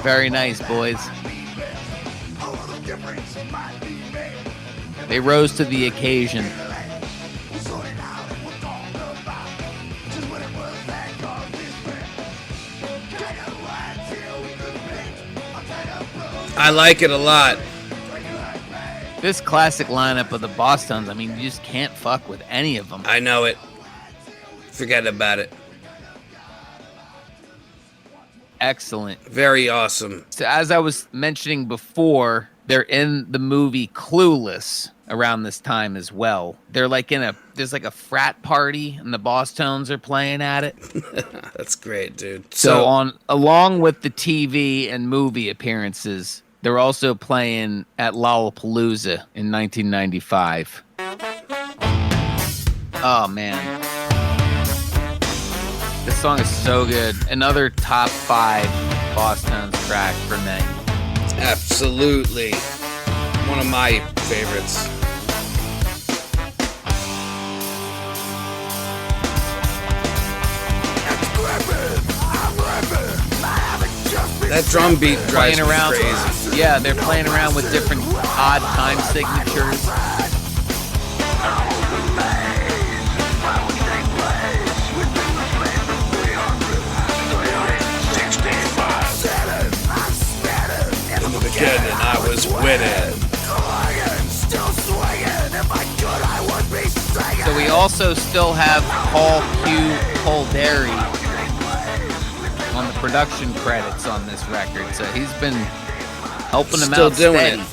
very nice, boys. They rose to the occasion. I like it a lot. This classic lineup of the Bosstones, I mean, you just can't fuck with any of them. I know it. Forget about it. Excellent. Very awesome. So as I was mentioning before, they're in the movie Clueless around this time as well. They're like there's like a frat party and the Bosstones are playing at it. That's great, dude. So along with the TV and movie appearances, they're also playing at Lollapalooza in 1995. Oh man. This song is so good. Another top 5 Bosstones track for me. Absolutely. One of my favorites. That drum beat drives me crazy. Yeah, they're playing around with different odd time signatures. In the beginning, I was winning. So we also still have Paul Q. Polderi on the production credits on this record. So he's been helping them out Still doing steady. it.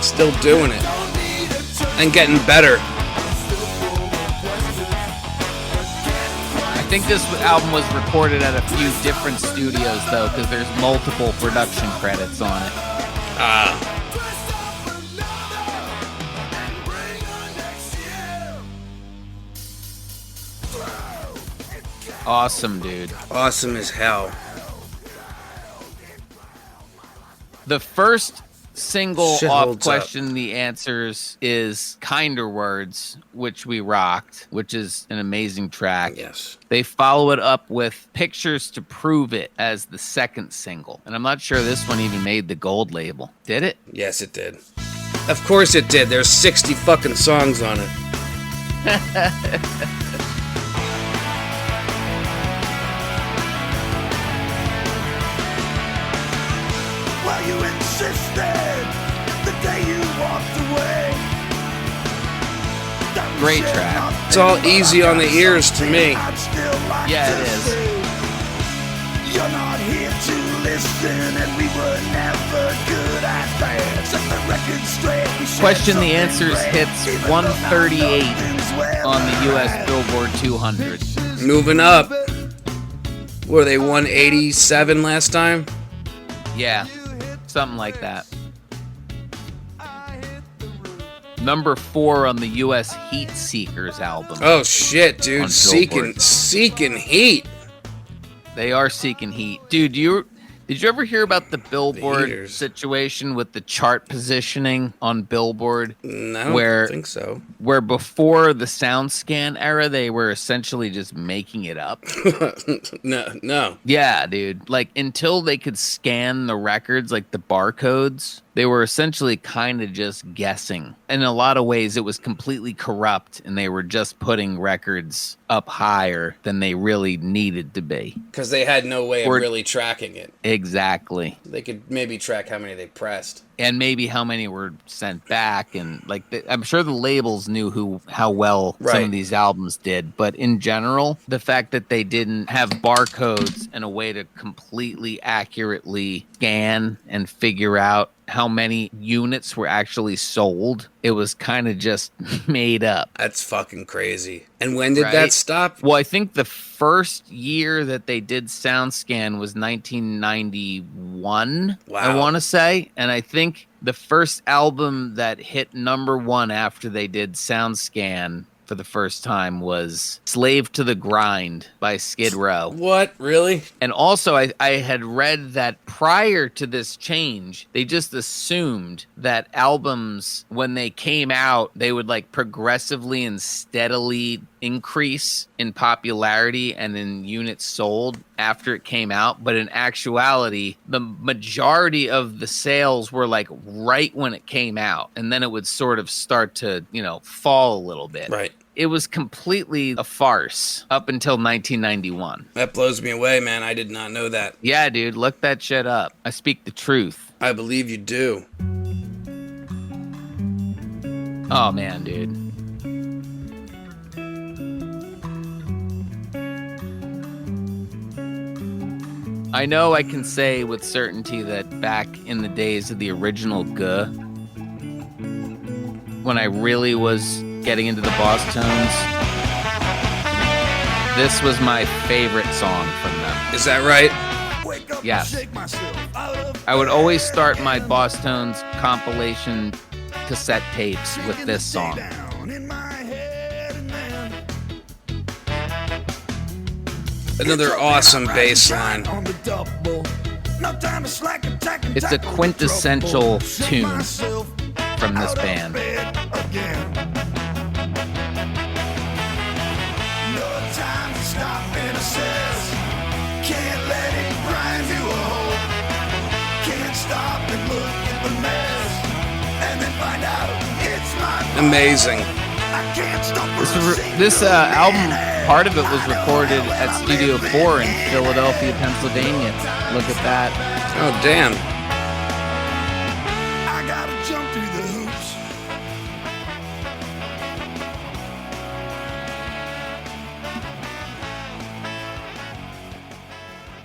Still doing it. And getting better. I think this album was recorded at a few different studios, though, because there's multiple production credits on it. Awesome, dude. Awesome as hell. The first single Shit off holds Question the Answers is Kinder Words, which we rocked, which is an amazing track. Yes. They follow it up with Pictures to Prove It as the second single. And I'm not sure this one even made the gold label. Did it? Yes, it did. Of course it did. There's 60 fucking songs on it. Well, you insisted the day you walked away. Great track. It's all easy on the ears to me. Yeah, it is. You're not here to listen, and we were never good at that. Set the record straight. We shared Question the something Answers great, hits even though 138 nothing's well on the US right. Billboard 200. Moving up. Were they 187 last time? Yeah, something like that. Number 4 on the US Heat Seekers album. Oh shit, dude. On Seeking Billboard. heat. They are seeking heat. Dude, did you ever hear about the Billboard Heaters. situation with the chart positioning on Billboard? No, I don't Where- think so. Where before the SoundScan era, they were essentially just making it up. No. Yeah, dude. Like, until they could scan the records, like the barcodes, they were essentially kind of just guessing. In a lot of ways, it was completely corrupt, and they were just putting records up higher than they really needed to be. Because they had no way of Or- really tracking it. Exactly. They could maybe track how many they pressed. And maybe how many were sent back, and like I'm sure the labels knew how well some Right. of these albums did, but in general, the fact that they didn't have barcodes and a way to completely accurately scan and figure out how many units were actually sold, it was kind of just made up. That's fucking crazy. And when did Right? that stop? Well, I think the first year that they did SoundScan was 1991, I Wow. want to say. And I think the first album that hit number 1 after they did SoundScan for the first time was Slave to the Grind by Skid Row. What? Really? And also, I had read that prior to this change, they just assumed that albums, when they came out, they would like progressively and steadily increase in popularity and in units sold after it came out. But in actuality, the majority of the sales were like right when it came out. And then it would sort of start to, fall a little bit. Right. It was completely a farce up until 1991. That blows me away, man. I did not know that. Yeah, dude, look that shit up. I speak the truth. I believe you do. Oh, man, dude. I know I can say with certainty that back in the days of the original Guh, when I really was getting into the Bosstones, this was my favorite song from them. Is that right? Wake up Yes. and shake myself out of I would always start my Bosstones compilation cassette tapes with this song. down in my head and then Another awesome bass line. on the double. No time to slack, attack, and It's a tackle the quintessential trouble. Shake tune myself from this out of band. bed again. No time to stop and assess. Can't let it grind you a hole. Can't stop and look at the mess and then find out it's my fault. Amazing. I can't stop This album, part of it was recorded at Studio 4 in Philadelphia, Pennsylvania. Look at that. Oh, damn. I gotta jump through the hoops.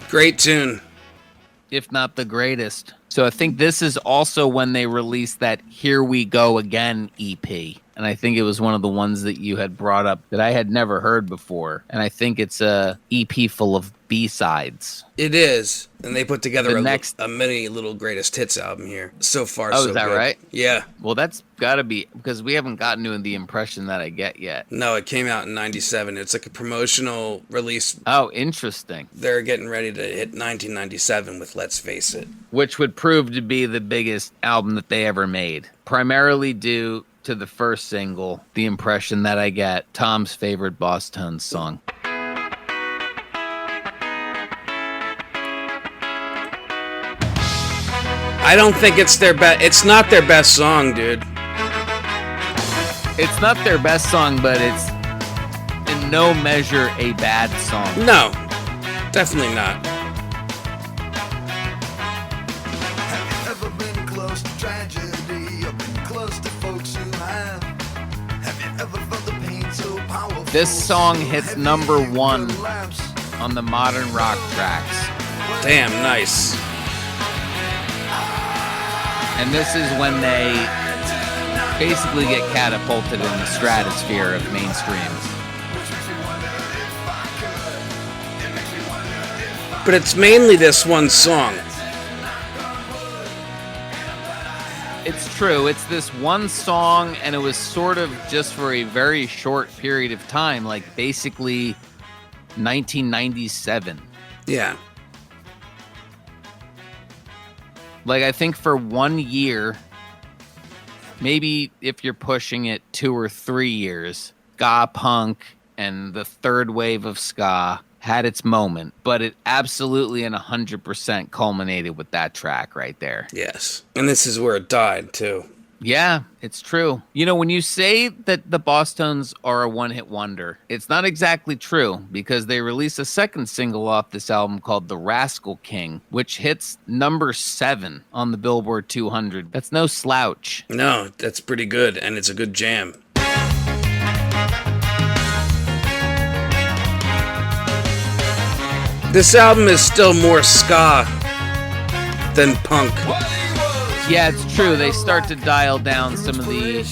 Great tune. If not the greatest. So I think this is also when they released that Here We Go Again EP. And I think it was one of the ones that you had brought up that I had never heard before. And I think it's a EP full of B-sides. It is. And they put together The a next- mini little greatest hits album here. So far, Oh, so is that good. right? Yeah. Well, that's got to be, because we haven't gotten to the impression that I get yet. No, it came out in 97. It's like a promotional release. Oh, interesting. They're getting ready to hit 1997 with Let's Face It. Which would prove to be the biggest album that they ever made. Primarily due to the first single, the impression that I get, Tom's favorite Bosstones song. I don't think it's their best. It's not their best song, dude. It's not their best song, but it's in no measure a bad song. No, definitely not. Have you ever been close to tragedy or been close to folks who have? Have you ever felt the pain so powerful? This song hits Have you number ever one collapsed? on the modern rock tracks Damn, nice. And this is when they basically get catapulted in the stratosphere of mainstream. But it's mainly this one song. It's true. It's this one song, and it was sort of just for a very short period of time, like basically 1997. Yeah. Like, I think for 1 year, maybe if you're pushing it 2 or 3 years, ska punk and the third wave of ska had its moment, but it absolutely and 100% culminated with that track right there. Yes. And this is where it died, too. Yeah, it's true. You know, when you say that the Bosstones are a one-hit wonder, it's not exactly true, because they released a second single off this album called The Rascal King, which hits number 7 on the Billboard 200. That's no slouch. No, that's pretty good, and it's a good jam. This album is still more ska than punk. Yeah, it's true. They start to dial down some of the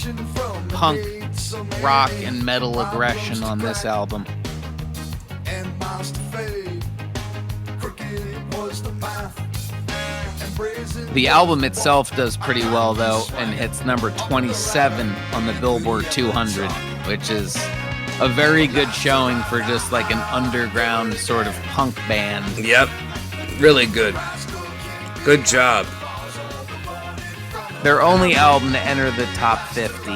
punk, rock, and metal aggression on this album. The album itself does pretty well, though, and hits number 27 on the Billboard 200, which is a very good showing for just like an underground sort of punk band. Yep. Really good. Good job. Their only album to enter the top 50.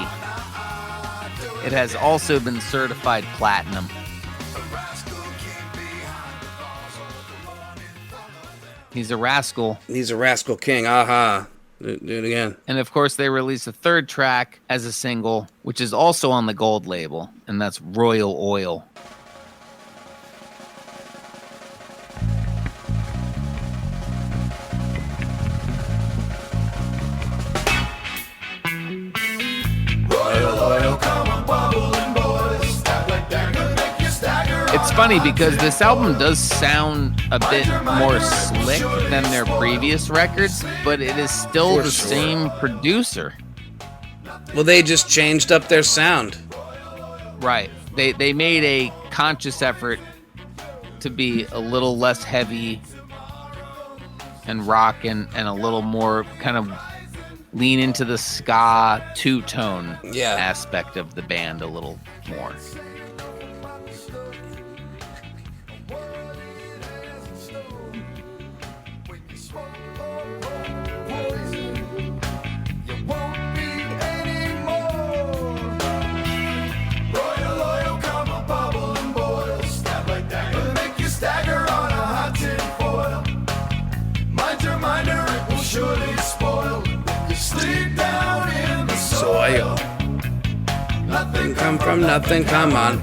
It has also been certified platinum. He's a rascal. He's a rascal king. Aha. Do it again. And of course, they released a third track as a single, which is also on the gold label, and that's Royal Oil. It's funny because this album does sound a bit more slick than their previous records, but it is still the same producer. Well, they just changed up their sound. Right. They made a conscious effort to be a little less heavy and rock and a little more kind of lean into the ska two-tone aspect of the band a little more. Soil. Nothing come from nothing, come on.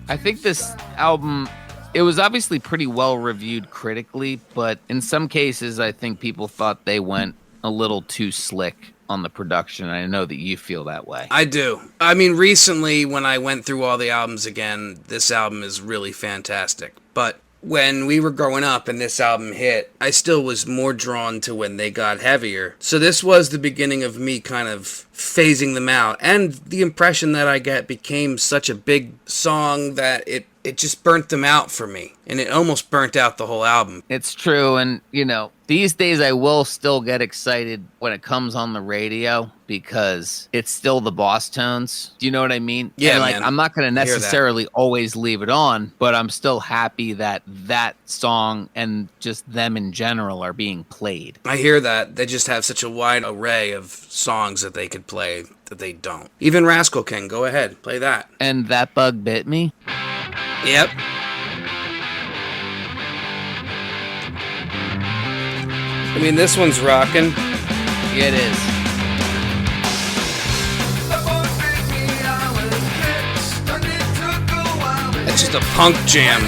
I think this album, it was obviously pretty well reviewed critically, but in some cases I think people thought they went a little too slick on the production. I know that you feel that way. I do. I mean, recently when I went through all the albums again, this album is really fantastic. But when we were growing up and this album hit, I still was more drawn to when they got heavier. So this was the beginning of me kind of phasing them out. And the impression that I get became such a big song that it just burnt them out for me. And it almost burnt out the whole album. It's true. And, you know, these days I will still get excited when it comes on the radio because it's still the Bosstones. Do you know what I mean? Yeah, and like, man. I'm not going to necessarily always leave it on, but I'm still happy that that song and just them in general are being played. I hear that. They just have such a wide array of songs that they could play that they don't. Even Rascal King, go ahead, play that. And That Bug Bit Me. Yep. I mean, this one's rocking. It is. It's just a punk jam.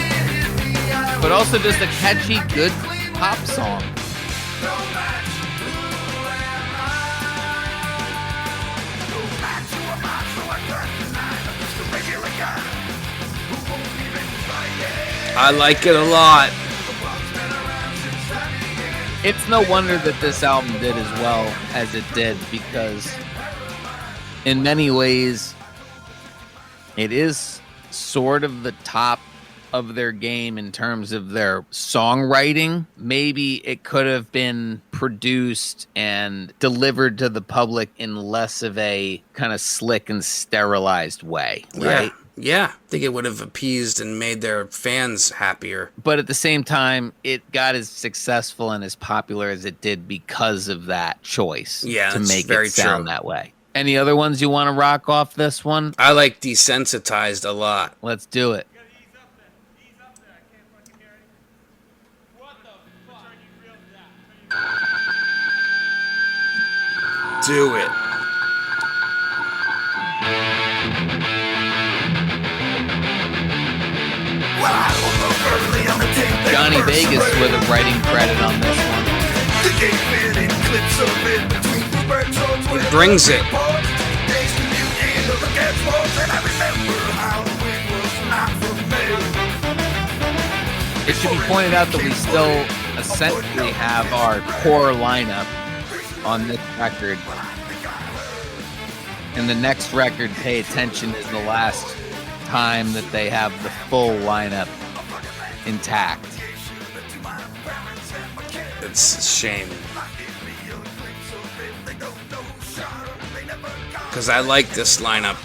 But also just a catchy, good pop song. I like it a lot. It's no wonder that this album did as well as it did, because in many ways it is sort of the top of their game in terms of their songwriting. Maybe it could have been produced and delivered to the public in less of a kind of slick and sterilized way, right? Yeah, I think it would have appeased and made their fans happier. But at the same time, it got as successful and as popular as it did because of that choice to make it sound that way. Any other ones you want to rock off this one? I like Desensitized a lot. Let's do it. Do it. Johnny Vegas with a writing credit on this one. He brings it. It should be pointed out that we still essentially have our core lineup on this record. And the next record, Pay Attention, is the last time that they have the full lineup intact. It's a shame. Because I like this lineup.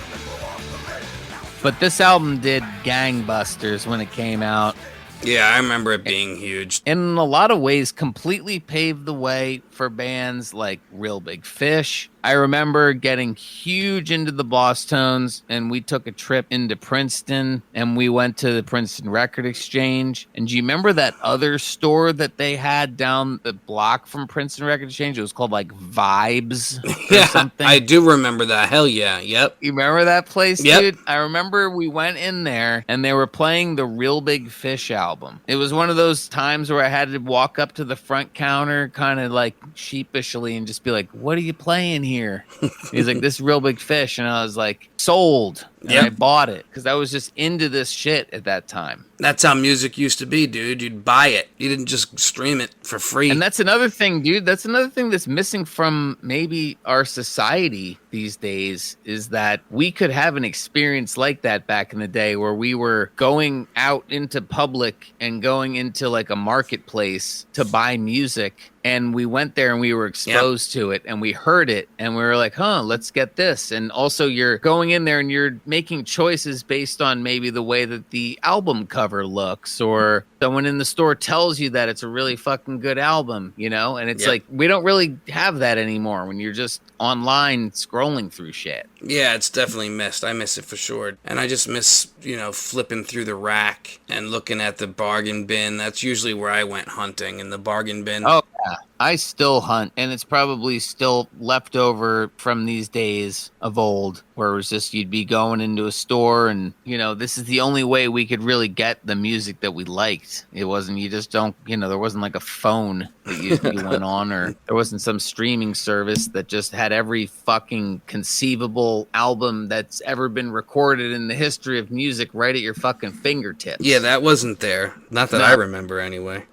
But this album did gangbusters when it came out. Yeah, I remember it being huge. In a lot of ways, completely paved the way for bands like Real Big Fish. I remember getting huge into the Bosstones, and we took a trip into Princeton, and we went to the Princeton Record Exchange. And do you remember that other store that they had down the block from Princeton Record Exchange? It was called like Vibes or something. I do remember that. Hell yeah. Yep. You remember that place, Yep. dude? I remember we went in there, and they were playing the Real Big Fish album. It was one of those times where I had to walk up to the front counter kind of like sheepishly and just be like, what are you playing here? He's like, this is Real Big Fish. And I was like, sold. And I bought it because I was just into this shit at that time. That's how music used to be, dude. You'd buy it. You didn't just stream it for free. And that's another thing, dude. That's another thing that's missing from maybe our society these days, is that we could have an experience like that back in the day where we were going out into public and going into like a marketplace to buy music. And we went there and we were exposed to it and we heard it and we were like, huh, let's get this. And also you're going in there and you're making choices based on maybe the way that the album cover looks, or someone in the store tells you that it's a really fucking good album, you know? And it's like, we don't really have that anymore when you're just online scrolling through shit. Yeah, it's definitely missed. I miss it for sure. And I just miss, flipping through the rack and looking at the bargain bin. That's usually where I went hunting, in the bargain bin. Oh, yeah. I still hunt, and it's probably still left over from these days of old, where it was just you'd be going into a store and, this is the only way we could really get the music that we liked. It wasn't, you just don't, there wasn't like a phone that you went on, or there wasn't some streaming service that just had every fucking conceivable album that's ever been recorded in the history of music right at your fucking fingertips. Yeah, that wasn't there. Not that I remember anyway.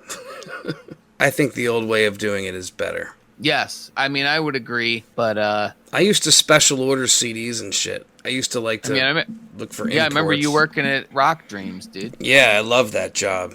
I think the old way of doing it is better. Yes, I mean, I would agree, but I used to special order CDs and shit. I used to like to look for imports. Yeah, I remember you working at Rock Dreams, dude. Yeah, I love that job.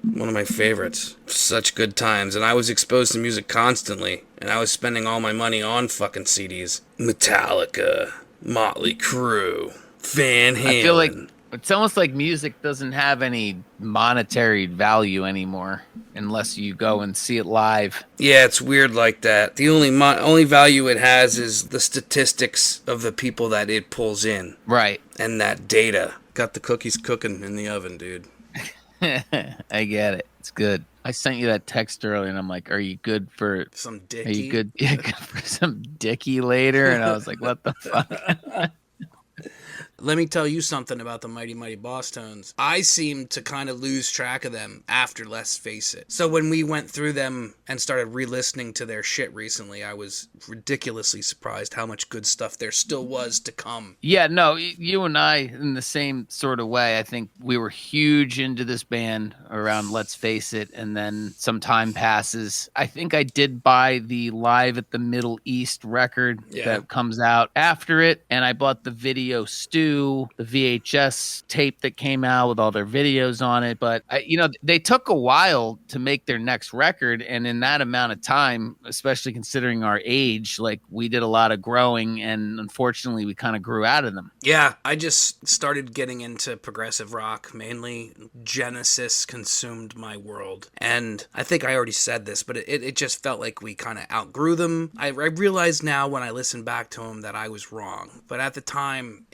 One of my favorites. Such good times. And I was exposed to music constantly, and I was spending all my money on fucking CDs. Metallica, Motley Crue, Van Halen. I feel like it's almost like music doesn't have any monetary value anymore unless you go and see it live. Yeah, it's weird like that. The only value it has is the statistics of the people that it pulls in. Right. And that data. Got the cookies cooking in the oven, dude. I get it. It's good. I sent you that text earlier, and I'm like, are you good for some dicky? Are you good for some dicky later? And I was like, what the fuck? Let me tell you something about the Mighty Mighty Bosstones. I seemed to kind of lose track of them after Let's Face It. So when we went through them and started re-listening to their shit recently, I was ridiculously surprised how much good stuff there still was to come. Yeah, no, you and I, in the same sort of way, I think we were huge into this band around Let's Face It, and then some time passes. I think I did buy the Live at the Middle East record that comes out after it, and I bought the Video Stew, the VHS tape that came out with all their videos on it, but, they took a while to make their next record, and in that amount of time, especially considering our age, like, we did a lot of growing, and unfortunately, we kind of grew out of them. Yeah, I just started getting into progressive rock, mainly Genesis consumed my world, and I think I already said this, but it just felt like we kind of outgrew them. I realize now when I listen back to them that I was wrong, but at the time,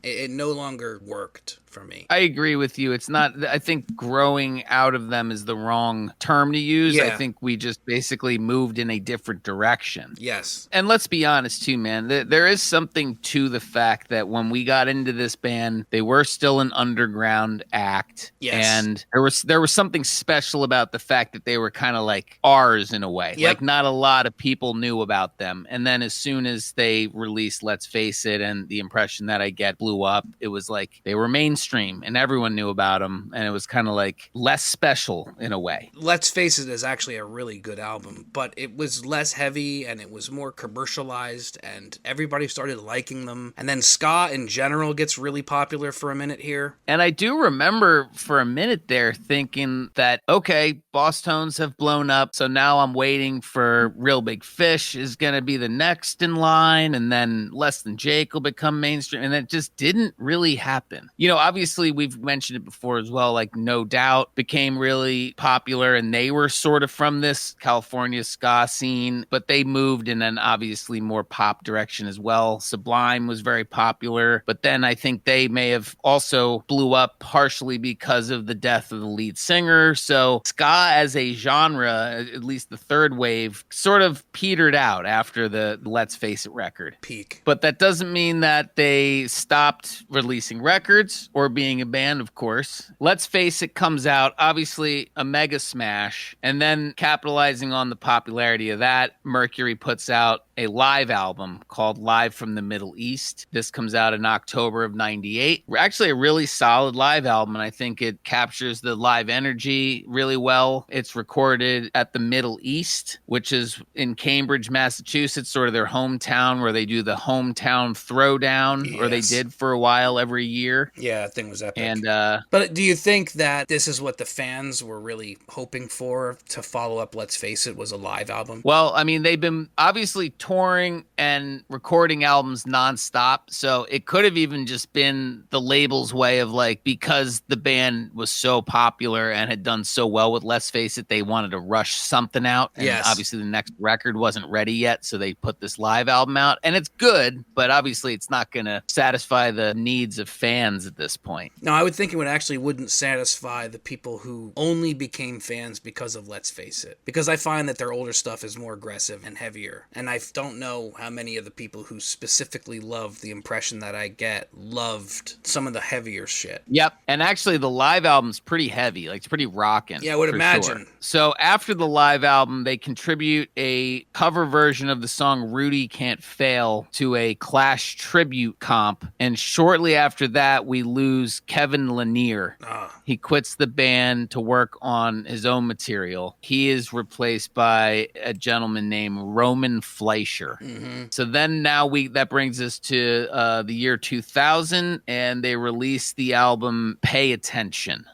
it no longer worked for me. I agree with you. It's not, I think growing out of them is the wrong term to use. Yeah. I think we just basically moved in a different direction. Yes. And let's be honest too, man, there is something to the fact that when we got into this band, they were still an underground act. Yes. And there was something special about the fact that they were kind of like ours in a way. Yep. Like not a lot of people knew about them. And then as soon as they released Let's Face It, and the impression that I get blew up, it was like they were mainstream and everyone knew about them, and it was kind of like less special in a way. Let's Face It is actually a really good album, but it was less heavy and it was more commercialized and everybody started liking them. And then ska in general gets really popular for a minute here. And I do remember for a minute there thinking that, okay, Bosstones have blown up, so now I'm waiting for Real Big Fish is going to be the next in line, and then Less Than Jake will become mainstream, and it just didn't really happen. Obviously we've mentioned it before as well, like No Doubt became really popular, and they were sort of from this California ska scene, but they moved in an obviously more pop direction as well. Sublime was very popular, but then I think they may have also blew up partially because of the death of the lead singer. So ska as a genre, at least the third wave, sort of petered out after the Let's Face It record. Peak. But that doesn't mean that they stopped releasing records or being a band, of course. Let's Face It comes out, obviously a mega smash, and then capitalizing on the popularity of that, Mercury puts out a live album called Live from the Middle East. This comes out in October of 98. Actually a really solid live album, and I think it captures the live energy really well. It's recorded at the Middle East, which is in Cambridge, Massachusetts, sort of their hometown, where they do the hometown throwdown, or they did for a while every year. Yeah, that thing was epic. And but do you think that this is what the fans were really hoping for to follow up Let's Face It, was a live album? Well, I mean, they've been obviously touring and recording albums nonstop, so it could have even just been the label's way of like, because the band was so popular and had done so well with Let's Face It, they wanted to rush something out. And obviously the next record wasn't ready yet, so they put this live album out, and it's good, but obviously it's not going to satisfy the needs of fans at this point. No, I would think it wouldn't satisfy the people who only became fans because of Let's Face It, because I find that their older stuff is more aggressive and heavier, and I don't know how many of the people who specifically loved the impression that I get loved some of the heavier shit. Yep, and actually the live album's pretty heavy, like it's pretty rockin'. Yeah, I would imagine. Sure. So after the live album, they contribute a cover version of the song Rudy Can't Fail to a Clash tribute comp, and shortly after that, we lose Kevin Lanier. He quits the band to work on his own material. He is replaced by a gentleman named Roman Fleischer. Mm-hmm. So then that brings us to the year 2000, and they release the album Pay Attention.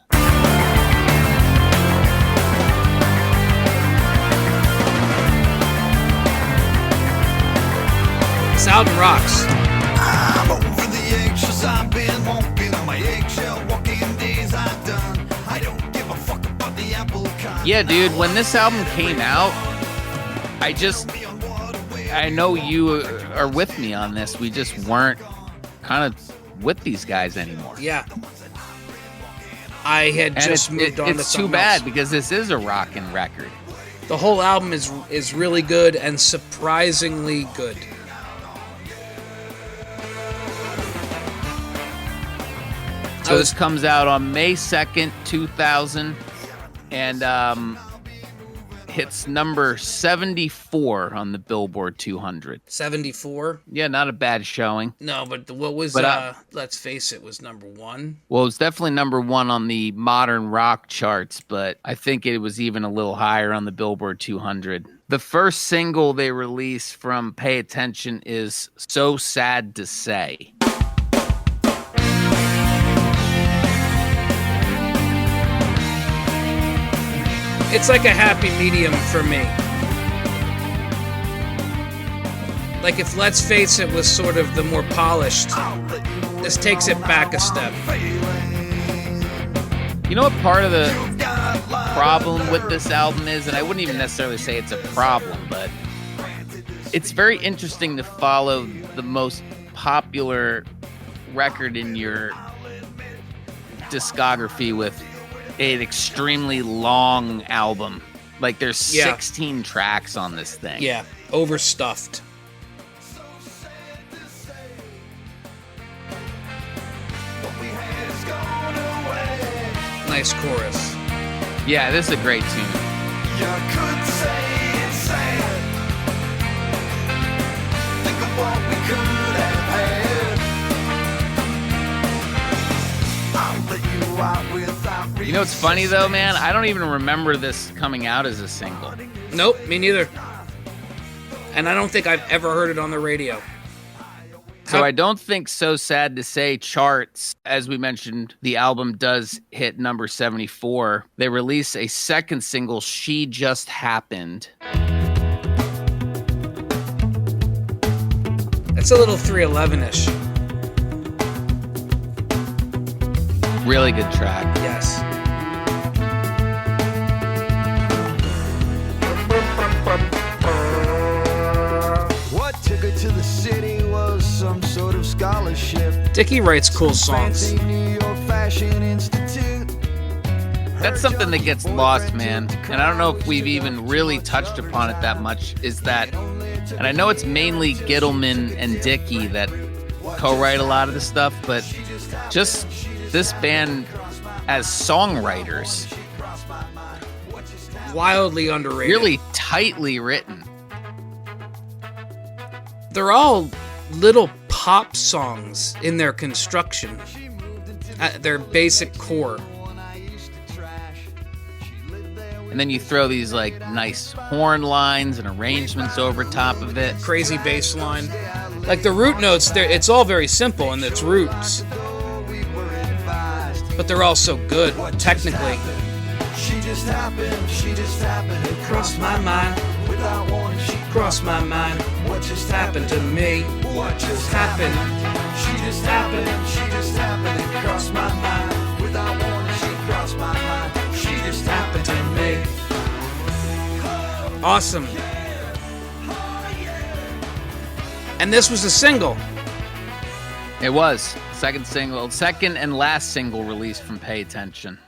This album rocks. I'm over the anxious, I've been walking on my eggshell, walking days I've done. I don't give a fuck about the apple kind. Yeah, dude, when this album came out, I know you are with me on this. We just weren't kind of with these guys anymore. Yeah. I had just moved on to something else. It's too bad because this is a rockin' record. The whole album is really good and surprisingly good. So this comes out on May 2nd, 2000, and hits number 74 on the Billboard 200. 74? Yeah, not a bad showing. No, but what was, Let's Face It, was number 1? Well, it was definitely number 1 on the modern rock charts, but I think it was even a little higher on the Billboard 200. The first single they released from Pay Attention is So Sad to Say. It's like a happy medium for me. Like if Let's Face It was sort of the more polished, this takes it back a step. You know what part of the problem with this album is, and I wouldn't even necessarily say it's a problem, but it's very interesting to follow the most popular record in your discography with an extremely long album. Like there's 16 tracks on this thing. Yeah, overstuffed. Nice chorus. Yeah, this is a great tune. You could say it's sad. Think of what we could have had. I'll let you out without. You know what's funny though, man? I don't even remember this coming out as a single. Nope, me neither. And I don't think I've ever heard it on the radio. So I don't think So Sad to Say charts. As we mentioned, the album does hit number 74. They release a second single, She Just Happened. It's a little 311-ish. Really good track. Yes. What took her to the city was some sort of scholarship. Dickie writes cool songs. Fancy New York Fashion Institute. That's something that gets lost, man. And I don't know if we've even really touched upon it that much, is that, and I know it's mainly Gittleman and Dickie that co-write a lot of the stuff, but just this band as songwriters, Wildly underrated. really tightly written. They're all little pop songs in their construction. Their basic core. And then you throw these like nice horn lines and arrangements over top of it. Crazy bass line. Like the root notes, it's all very simple in its roots. But they're all so good, technically. She just happened, it Crossed my mind, without warning. She crossed my mind. what just Happened to me. What just Happened. She just happened, it crossed my mind. Without warning, she crossed my mind. She just happened to me. Awesome. And this was a single. It was second and last single released from Pay Attention.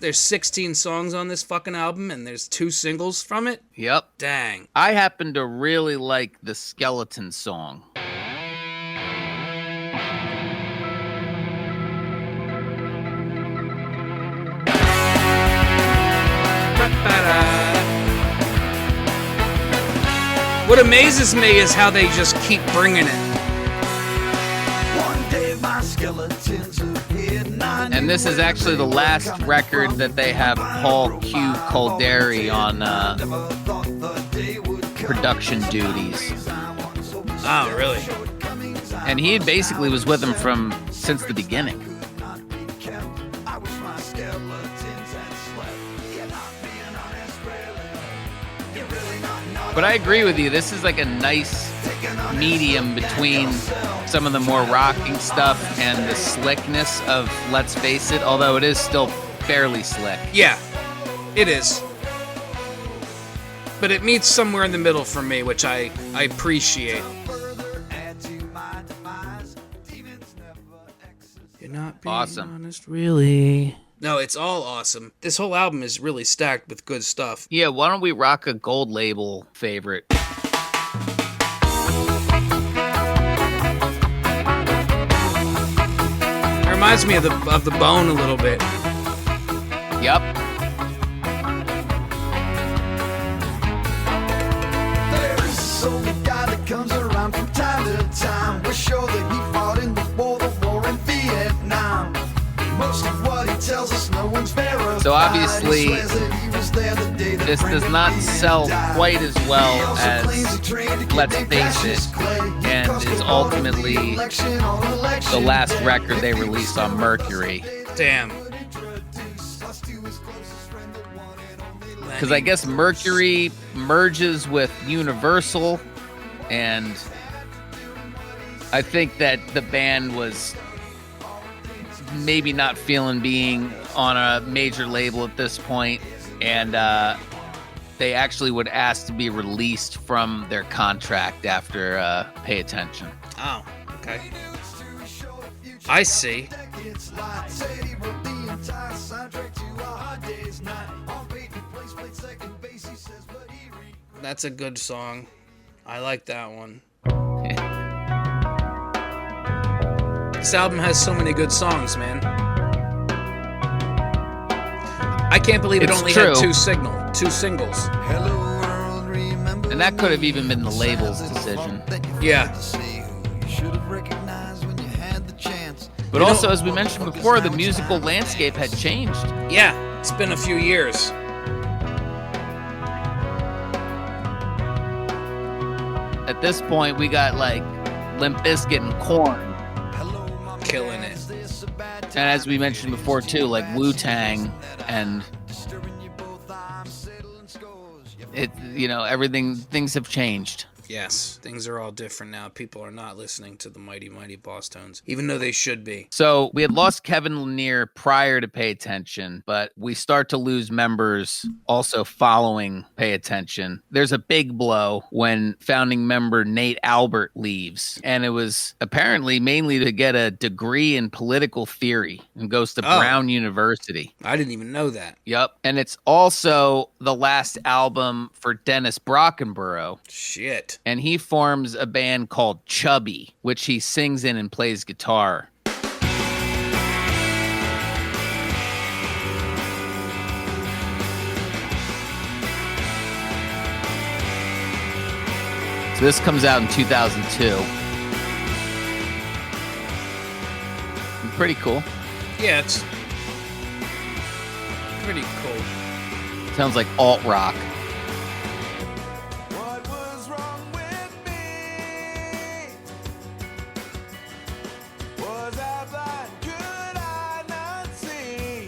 There's 16 songs on this fucking album, and there's 2 singles from it. Yep. Dang. I happen to really like the Skeleton song. What amazes me is how they just keep bringing it. One day my skeletons appeared, And this is actually the last record that they have Paul Q. Calderi on production duties. Oh, really? And he basically was with them since the beginning. But I agree with you. This is like a nice medium between some of the more rocking stuff and the slickness of Let's Face It, although it is still fairly slick. Yeah, it is. But it meets somewhere in the middle for me, which I appreciate. You're not being Awesome. honest, really. No, it's all awesome. This whole album is really stacked with good stuff. Yeah, why don't we rock a gold label favorite? reminds me of the Bone a little bit. Yep. There is only guy that comes around from time to time. We're sure that he fought in the war in Vietnam. Most of what he tells us, no one's verified. So obviously, this does not sell quite as well as Let's Face It, and is ultimately the last record they released on Mercury. Damn. Because I guess Mercury merges with Universal, and I think that the band was maybe not feeling being on a major label at this point, and they actually would ask to be released from their contract after Pay Attention. Oh, okay. I see. That's a good song. I like that one. This album has so many good songs, man. I can't believe it It's only true. had two singles. And that could have even been the label's decision. Yeah. But also, as we mentioned before, the musical landscape had changed. Yeah, it's been a few years. At this point, we got like Limp Bizkit and Korn. Killing it. And as we mentioned before too, like Wu-Tang, and things have changed. Yes, things are all different now. People are not listening to the Mighty Mighty Bosstones, even though they should be. So we had lost Kevin Lanier prior to Pay Attention, but we start to lose members also following Pay Attention. There's a big blow when founding member Nate Albert leaves, and it was apparently mainly to get a degree in political theory and goes to Brown University. I didn't even know that. Yep. And it's also the last album for Dennis Brockenborough. Shit. And he forms a band called Chubby, which he sings in and plays guitar. So this comes out in 2002. Pretty cool. Yeah, it's pretty cool. Sounds like alt rock.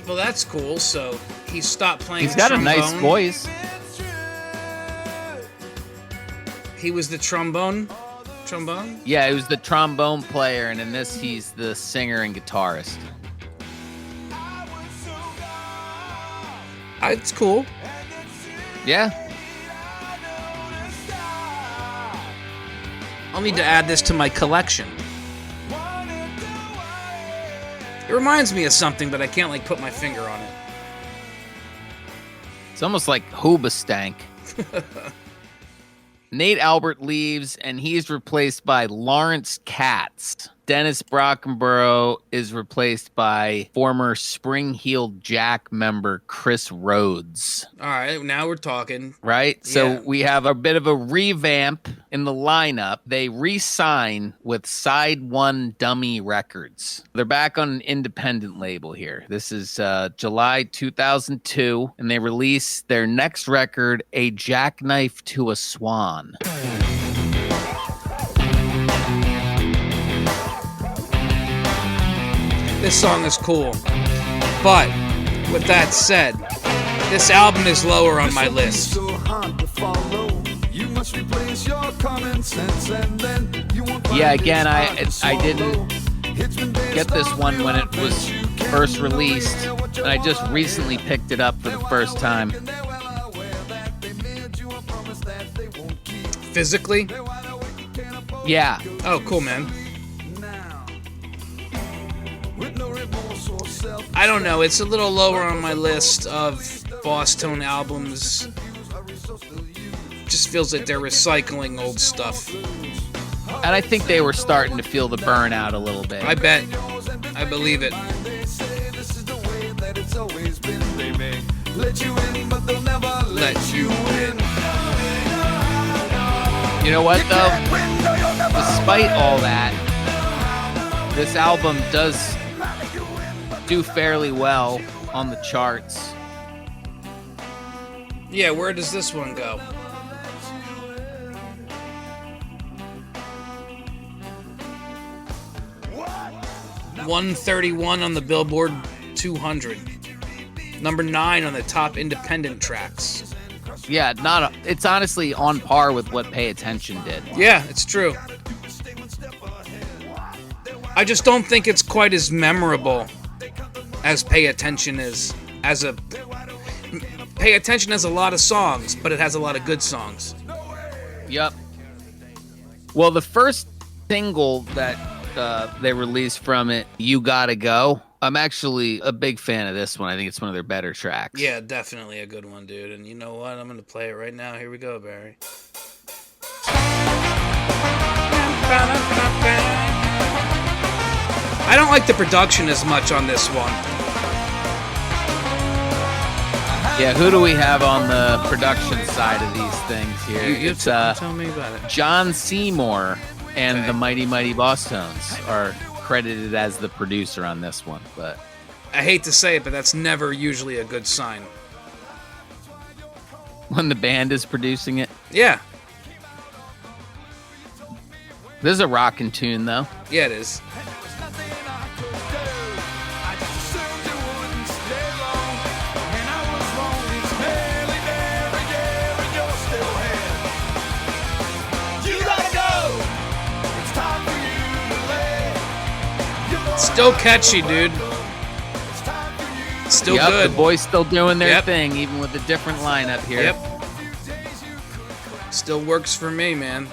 Well, that's cool. So he stopped playing. He's got trombone. a nice voice. He was the trombone. Yeah, he was the trombone player, and in this, he's the singer and guitarist. It's cool. Yeah. I'll need to add this to my collection. It reminds me of something, but I can't put my finger on it. It's almost like Hoobastank. Nate Albert leaves, and he's replaced by Lawrence Katz. Dennis Brockenborough is replaced by former Spring Heeled Jack member Chris Rhodes. All right, now we're talking. Right? So Yeah. we have a bit of a revamp in the lineup. They re-sign with Side One Dummy Records. They're back on an independent label here. This is July 2002, and they release their next record, A Jackknife to a Swan. This song is cool. But with that said, this album is lower on my list. Yeah, again, I didn't get this one when it was first released, and I just recently picked it up for the first time. Physically? Yeah. Oh, cool, man. I don't know. It's a little lower on my list of Bosstone albums. Just feels like they're recycling old stuff. And I think they were starting to feel the burnout a little bit. I bet. I believe it. They say this is the way that it's always been. They may let you in, but they'll never let you in. You know what, though? Despite all that, this album does do fairly well on the charts. Yeah, where does this one go? #131 on the Billboard 200. Number 9 on the top independent tracks. Yeah, it's honestly on par with what Pay Attention did. Yeah, it's true. I just don't think it's quite as memorable as Pay Attention is. Pay Attention has a lot of songs, but it has a lot of good songs. Yep. Well, the first single that they released from it, You Gotta Go, I'm actually a big fan of this one. I think it's one of their better tracks. Yeah, definitely a good one, dude. And you know what? I'm going to play it right now. Here we go, Barry. I don't like the production as much on this one. Yeah, who do we have on the production side of these things here? It's tell me about it. John Seymour and the Mighty Mighty Bosstones are credited as the producer on this one, but I hate to say it, but that's never usually a good sign. When the band is producing it. Yeah. This is a rockin' tune, though. Yeah, it is. Still catchy, dude. Still good. The boys still doing their thing, even with a different lineup here. Yep. Still works for me, man.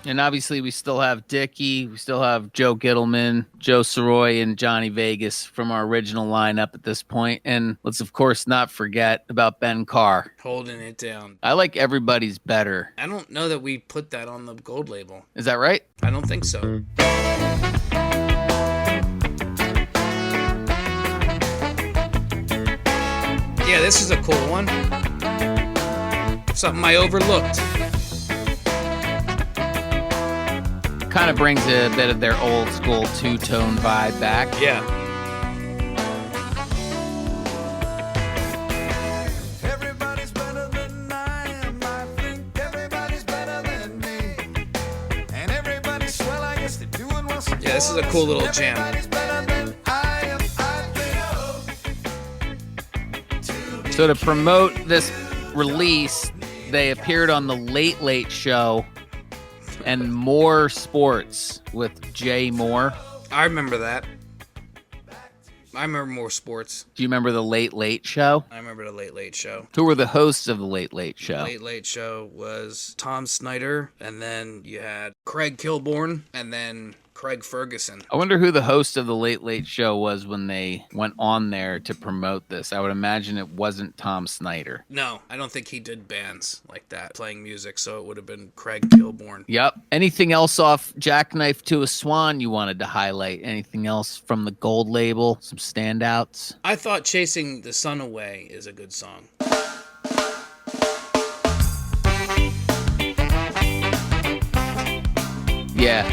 And obviously, we still have Dickie, we still have Joe Gittleman, Joe Soroy, and Johnny Vegas from our original lineup at this point. And let's, of course, not forget about Ben Carr. Holding it down. I like Everybody's Better. I don't know that we put that on the gold label. Is that right? I don't think so. Yeah, this is a cool one. Something I overlooked. Kind of brings a bit of their old school two-tone vibe back. Yeah. Everybody's better than I am. I think everybody's better than me. And everybody's swell, I guess they're doing well. Yeah, this is a cool little jam. Everybody's better than I am. So to promote this release, they appeared on the Late Late Show and More Sports with Jay Moore. I remember that. I remember More Sports. Do you remember the Late Late Show? I remember the Late Late Show. Who were the hosts of the Late Late Show? Late Late Show was Tom Snyder, and then you had Craig Kilborn, and then Craig Ferguson. I wonder who the host of the Late Late Show was when they went on there to promote this. I would imagine it wasn't Tom Snyder. No, I don't think he did bands like that, playing music, so it would have been Craig Kilborn. Yep. Anything else off Jackknife to a Swan you wanted to highlight? Anything else from the gold label? Some standouts? I thought Chasing the Sun Away is a good song. Yeah.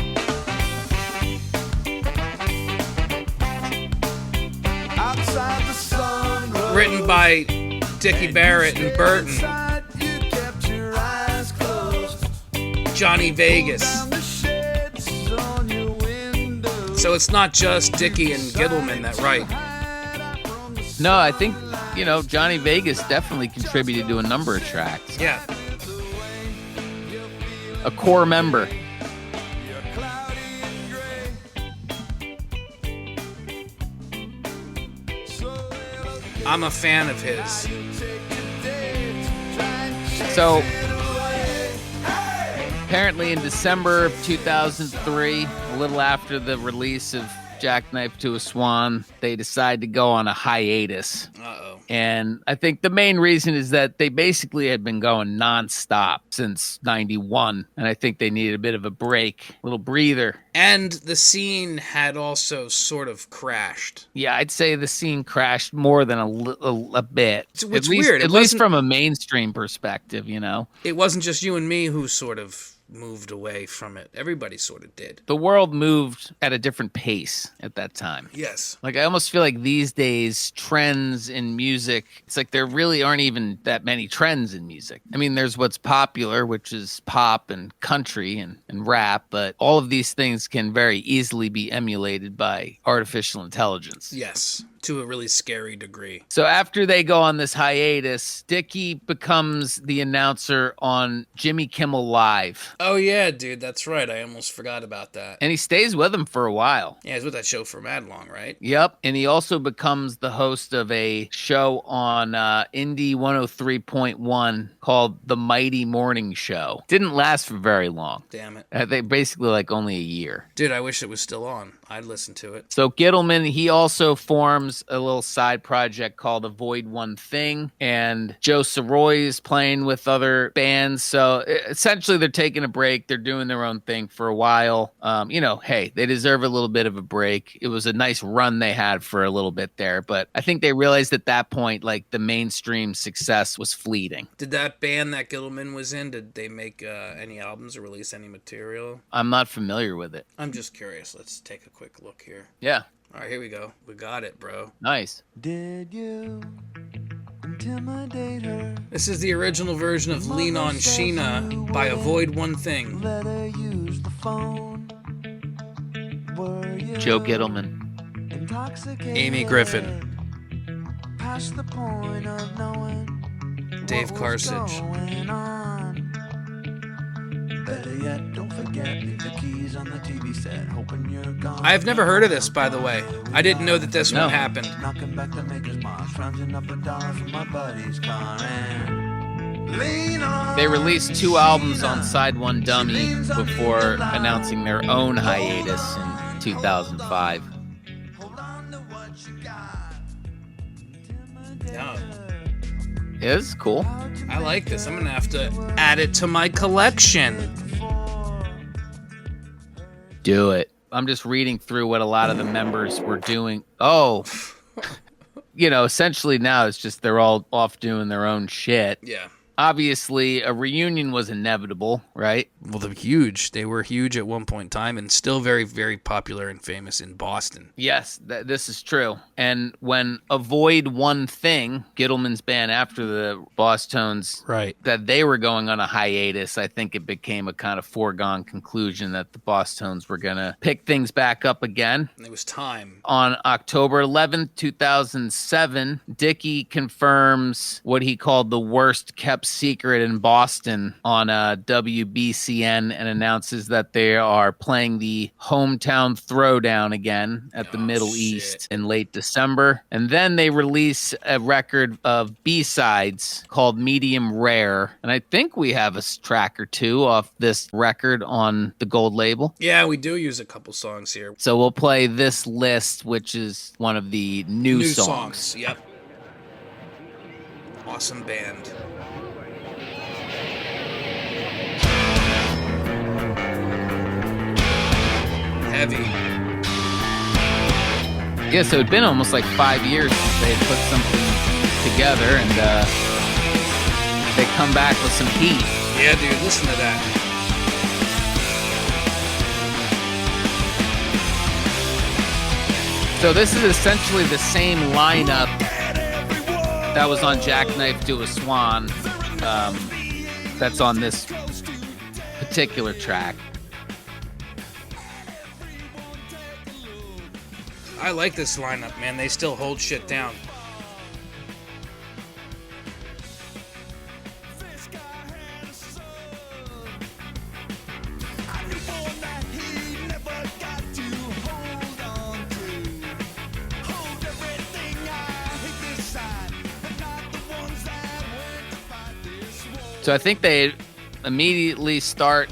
Outside the sun, Written by Dickie Barrett and Burton. you kept your eyes closed. Johnny Vegas. The shades on your window. So it's not just Dickie and Gittleman that write. No, I think, Johnny Vegas definitely contributed to a number of tracks. Yeah. A core member. I'm a fan of his. So, apparently in December of 2003, a little after the release of Jackknife to a Swan, they decide to go on a hiatus. Uh-oh. And I think the main reason is that they basically had been going nonstop since 91. And I think they needed a bit of a break, a little breather. And the scene had also sort of crashed. Yeah, I'd say the scene crashed more than a bit. It's at least, weird. At least from a mainstream perspective, you know? It wasn't just you and me who sort of moved away from it. Everybody sort of did. The world moved at a different pace at that time. Yes. Like, I almost feel like these days, trends in music, it's like there really aren't even that many trends in music. I mean, there's what's popular, which is pop and country and rap, but all of these things can very easily be emulated by artificial intelligence. Yes. To a really scary degree. So after they go on this hiatus, Dickie becomes the announcer on Jimmy Kimmel Live. Oh, yeah, dude. That's right. I almost forgot about that. And he stays with him for a while. Yeah, he's with that show for mad long, right? Yep. And he also becomes the host of a show on Indie 103.1 called The Mighty Morning Show. Didn't last for very long. Damn it. They basically like only a year. Dude, I wish it was still on. I'd listen to it. So Gittleman, he also forms a little side project called Avoid One Thing, and Joe Soroy is playing with other bands. So essentially they're taking a break. They're doing their own thing for a while. Hey, they deserve a little bit of a break. It was a nice run they had for a little bit there, but I think they realized at that point, like, the mainstream success was fleeting. Did that band that Gittleman was in, did they make any albums or release any material? I'm not familiar with it. I'm just curious. Let's take a quick look here. Yeah. All right, here we go. We got it, bro. Nice. Did you intimidate her? This is the original version of Lean on Sheena by Avoid One Thing. Let her use the phone. Were you Joe Gittleman. intoxicated? Amy Griffin. Past the point of knowing Dave what was Karsich. going on. Better yet, don't forget, leave the keys on the TV set, hoping you're gone. I've never heard of this, by the way. I didn't know that this No. one happened. Knocking back the maker's box, rounding up $1 for my buddy's car and lean on. They released 2 albums on Side One Dummy before announcing their own hiatus in 2005. Hold on to what you got. No, Yeah, this is cool. I like this. I'm going to have to add it to my collection. Do it. I'm just reading through what a lot of the members were doing. Oh, essentially now it's just they're all off doing their own shit. Yeah. Obviously, a reunion was inevitable, right? Well, they're huge. They were huge at one point in time and still very, very popular and famous in Boston. Yes, this is true. And when Avoid One Thing, Gittleman's band after the Bosstones, Right. that they were going on a hiatus, I think it became a kind of foregone conclusion that the Bosstones were going to pick things back up again. It was time. On October 11th, 2007, Dickie confirms what he called the worst kept secret in Boston on WBCN and announces that they are playing the hometown throwdown again at the Middle shit. East in late December. And then they release a record of B-sides called Medium Rare. And I think we have a track or two off this record on the gold label. Yeah, we do use a couple songs here. So we'll play This List, which is one of the new songs. Yep. Awesome band. Heavy. Yeah, so it'd been almost like 5 years since they had put something together, and they come back with some heat. Yeah, dude, listen to that. So this is essentially the same lineup that was on Jackknife to a Swan. That's on this particular track. I like this lineup, man. They still hold shit down. So I think they immediately start,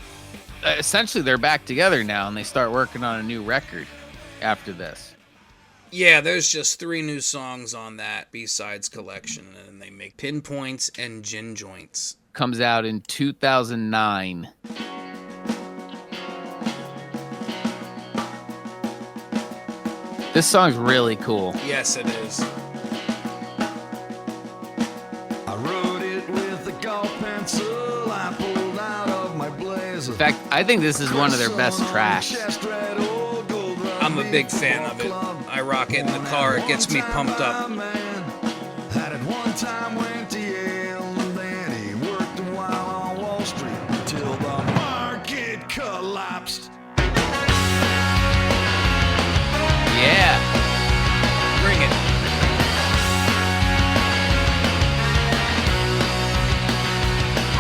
essentially they're back together now and they start working on a new record. after this. Yeah, there's just 3 new songs on that B-sides collection, and they make Pinpoints and Gin Joints. Comes out in 2009. This song's really cool. Yes, it is. I wrote it with a golf pencil I pulled out of my blazer. In fact, I think this is one of their best tracks. I'm a big fan of it. I rock it in the car. It gets me pumped up. Had at one time went to Yale, and then he worked a while on Wall Street until the market collapsed. Yeah. Bring it.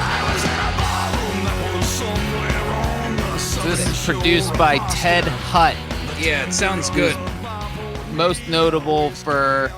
I was in a ballroom that was somewhere on the So this is southern produced shore. by Ted Hutt. Yeah, it sounds good. Most notable for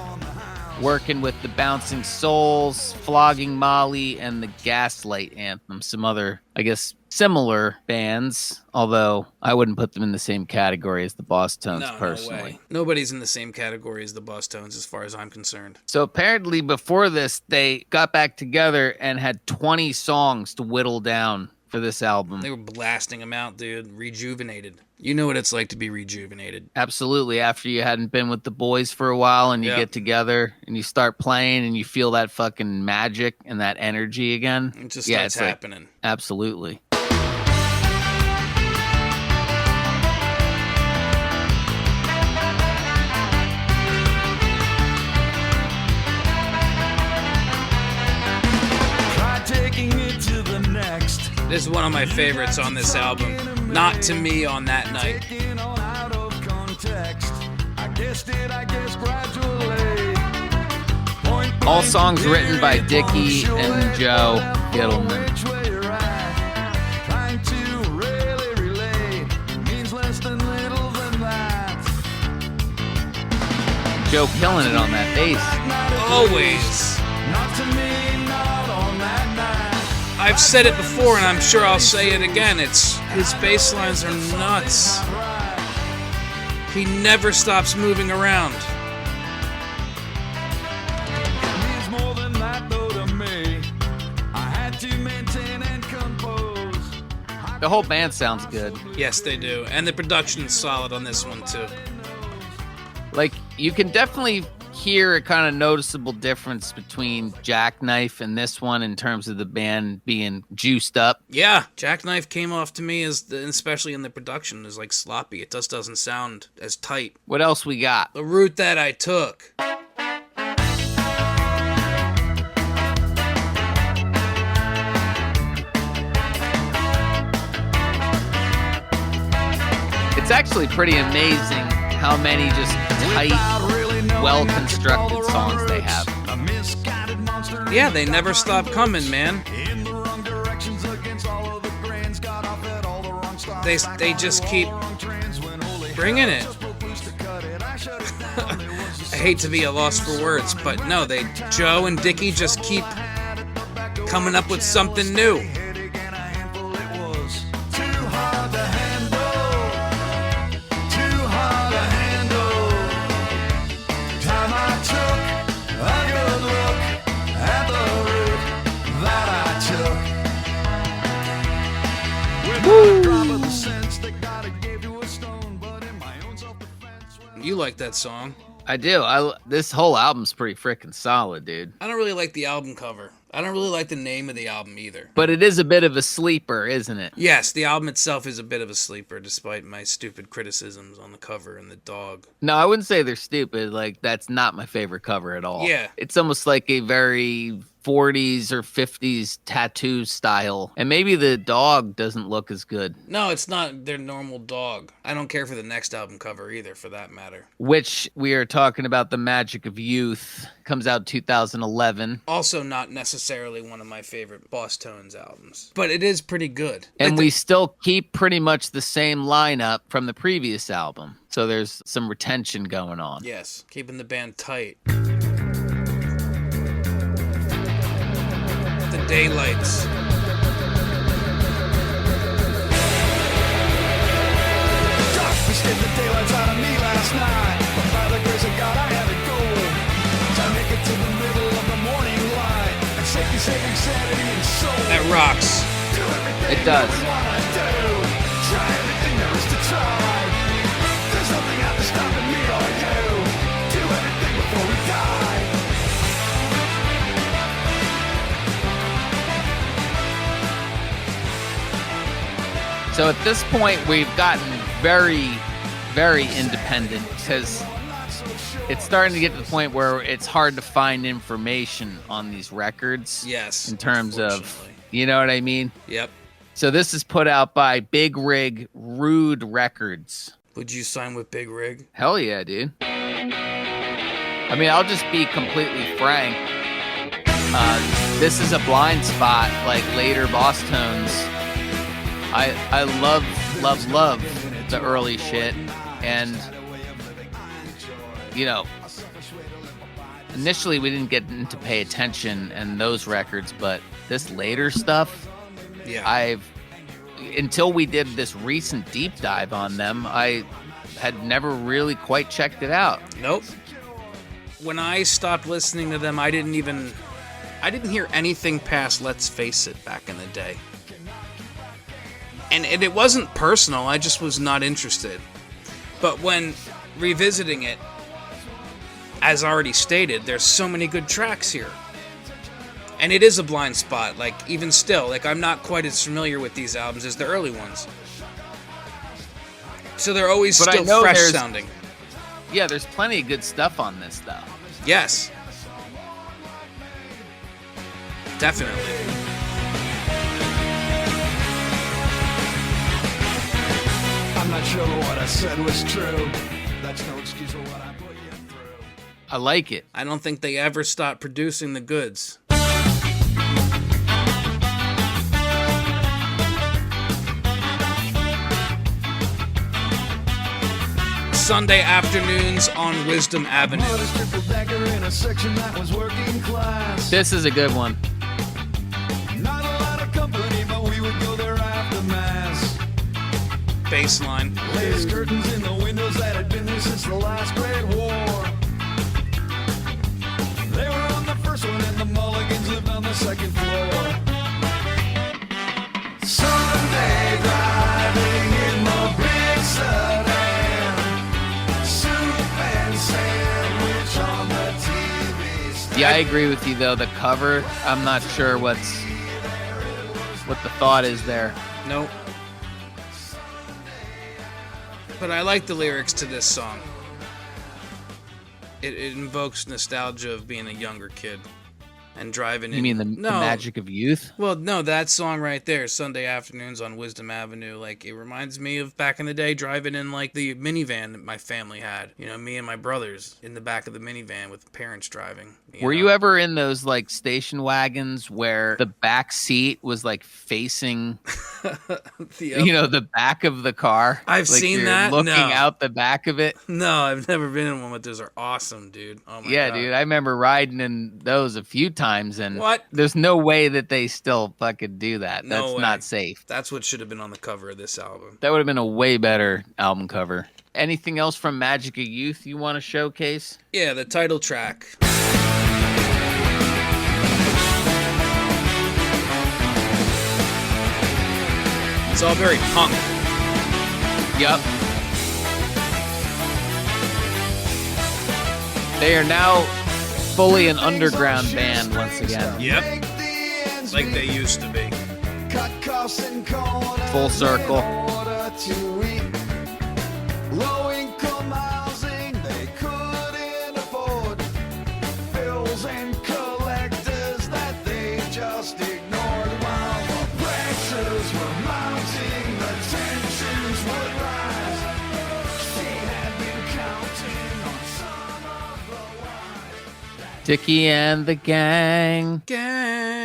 working with the Bouncing Souls, Flogging Molly, and the Gaslight Anthem. Some other, I guess, similar bands, although I wouldn't put them in the same category as the Bosstones No, personally. no way. Nobody's in the same category as the Bosstones as far as I'm concerned. So apparently before this, they got back together and had 20 songs to whittle down for this album. They were blasting them out, dude. Rejuvenated. You know what it's like to be rejuvenated. Absolutely. After you hadn't been with the boys for a while and you Yeah. get together and you start playing and you feel that fucking magic and that energy again. It just Yeah, starts it's like- happening. Absolutely. Try taking it to the next. This is one of my favorites on this album. Not to Me on That Night. Taken all out of context. I guessed it, I guess gradually. Point All blank, songs written by period, Dickie punctuate, and Joe left Gittleman. which way you're at. Trying to really relate means less than little than that. Joe killing it on that bass. Always. Not to me, not on that night. I've said it before and I'm sure I'll say it again. It's his bass lines are nuts. He never stops moving around. It means more than that though to me. I had to maintain and compose. The whole band sounds good. Yes, they do. And the production's solid on this one too. Like, you can definitely hear a kind of noticeable difference between Jackknife and this one in terms of the band being juiced up. Yeah, Jackknife came off to me as, especially in the production, as like sloppy. It just doesn't sound as tight. What else we got? The route that I took. It's actually pretty amazing how many just tight, well-constructed songs they have. Yeah, they never stop coming, man. They just keep bringing it. I hate to be a loss for words, but no, Joe and Dickie just keep coming up with something new. You like that song. I do. This whole album's pretty freaking solid, dude. I don't really like the album cover. I don't really like the name of the album either. But it is a bit of a sleeper, isn't it? Yes, the album itself is a bit of a sleeper, despite my stupid criticisms on the cover and the dog. No, I wouldn't say they're stupid. Like, that's not my favorite cover at all. Yeah. It's almost like a very 40s or 50s tattoo style. And maybe the dog doesn't look as good. No, it's not their normal dog. I don't care for the next album cover either, for that matter. Which we are talking about, The Magic of Youth. Comes out 2011. Also not necessarily one of my favorite Bosstones albums. But it is pretty good. And we still keep pretty much the same lineup from the previous album. So there's some retention going on. Yes, keeping the band tight. The Daylights. Darkness in the daylights out of me like That rocks. It does. So at this point, we've gotten very, very independent because it's starting to get to the point where it's hard to find information on these records. Yes. In terms of, you know what I mean? Yep. So this is put out by Big Rig Rude Records. Would you sign with Big Rig? Hell yeah, dude. I mean, I'll just be completely frank. This is a blind spot, like later Bosstones. I love the early shit, and you know, initially we didn't get into pay attention and those records, but this later stuff, yeah, until we did this recent deep dive on them, I had never really quite checked it out. Nope. When I stopped listening to them, I didn't hear anything past Let's Face It back in the day. And it wasn't personal, I just was not interested. But when revisiting it, as already stated, there's so many good tracks here. And it is a blind spot, like, even still, like, I'm not quite as familiar with these albums as the early ones. So they're always still fresh sounding. Yeah, there's plenty of good stuff on this, though. Yes. Definitely. I'm not sure what I said was true. That's no excuse for what I put you through. I like it. I don't think they ever stopped producing the goods. Sunday afternoons on Wisdom Avenue. This is a good one. Not a lot of company, but we would go there after mass. Baseline. Lace curtains in the windows that had been there since the last Great War. They were on the first one and the Mulligans lived on the second floor. Sunday driving in the big sedan. Soup and sandwich on the TV stand. Yeah, I agree with you, though. The cover, I'm not sure what the thought is there. Nope. But I like the lyrics to this song. It invokes nostalgia of being a younger kid and driving in. You mean the magic of youth? Well, no, that song right there, Sunday afternoons on Wisdom Avenue, like, it reminds me of back in the day driving in, like, the minivan that my family had. You know, me and my brothers in the back of the minivan with parents driving. Were you ever in those, like, station wagons where the back seat was, like, facing, the back of the car? I've like seen you're that. Looking No. out the back of it? No, I've never been in one, but those are awesome, dude. Oh, my God. Dude, I remember riding in those a few times, and What? there's no way that they still fucking do that. No That's way. not safe. That's what should have been on the cover of this album. That would have been a way better album cover. Anything else from Magic of Youth you want to showcase? Yeah, the title track. It's all very punk. Yep. They are now fully an underground band once again. Yep. Like they used to be. Full circle. Low income housing they couldn't afford. Bills and collectors that they just ignored. While the pressures were mounting, the tensions would rise. She had been counting on some of the wise. Dickie and the gang. Gang.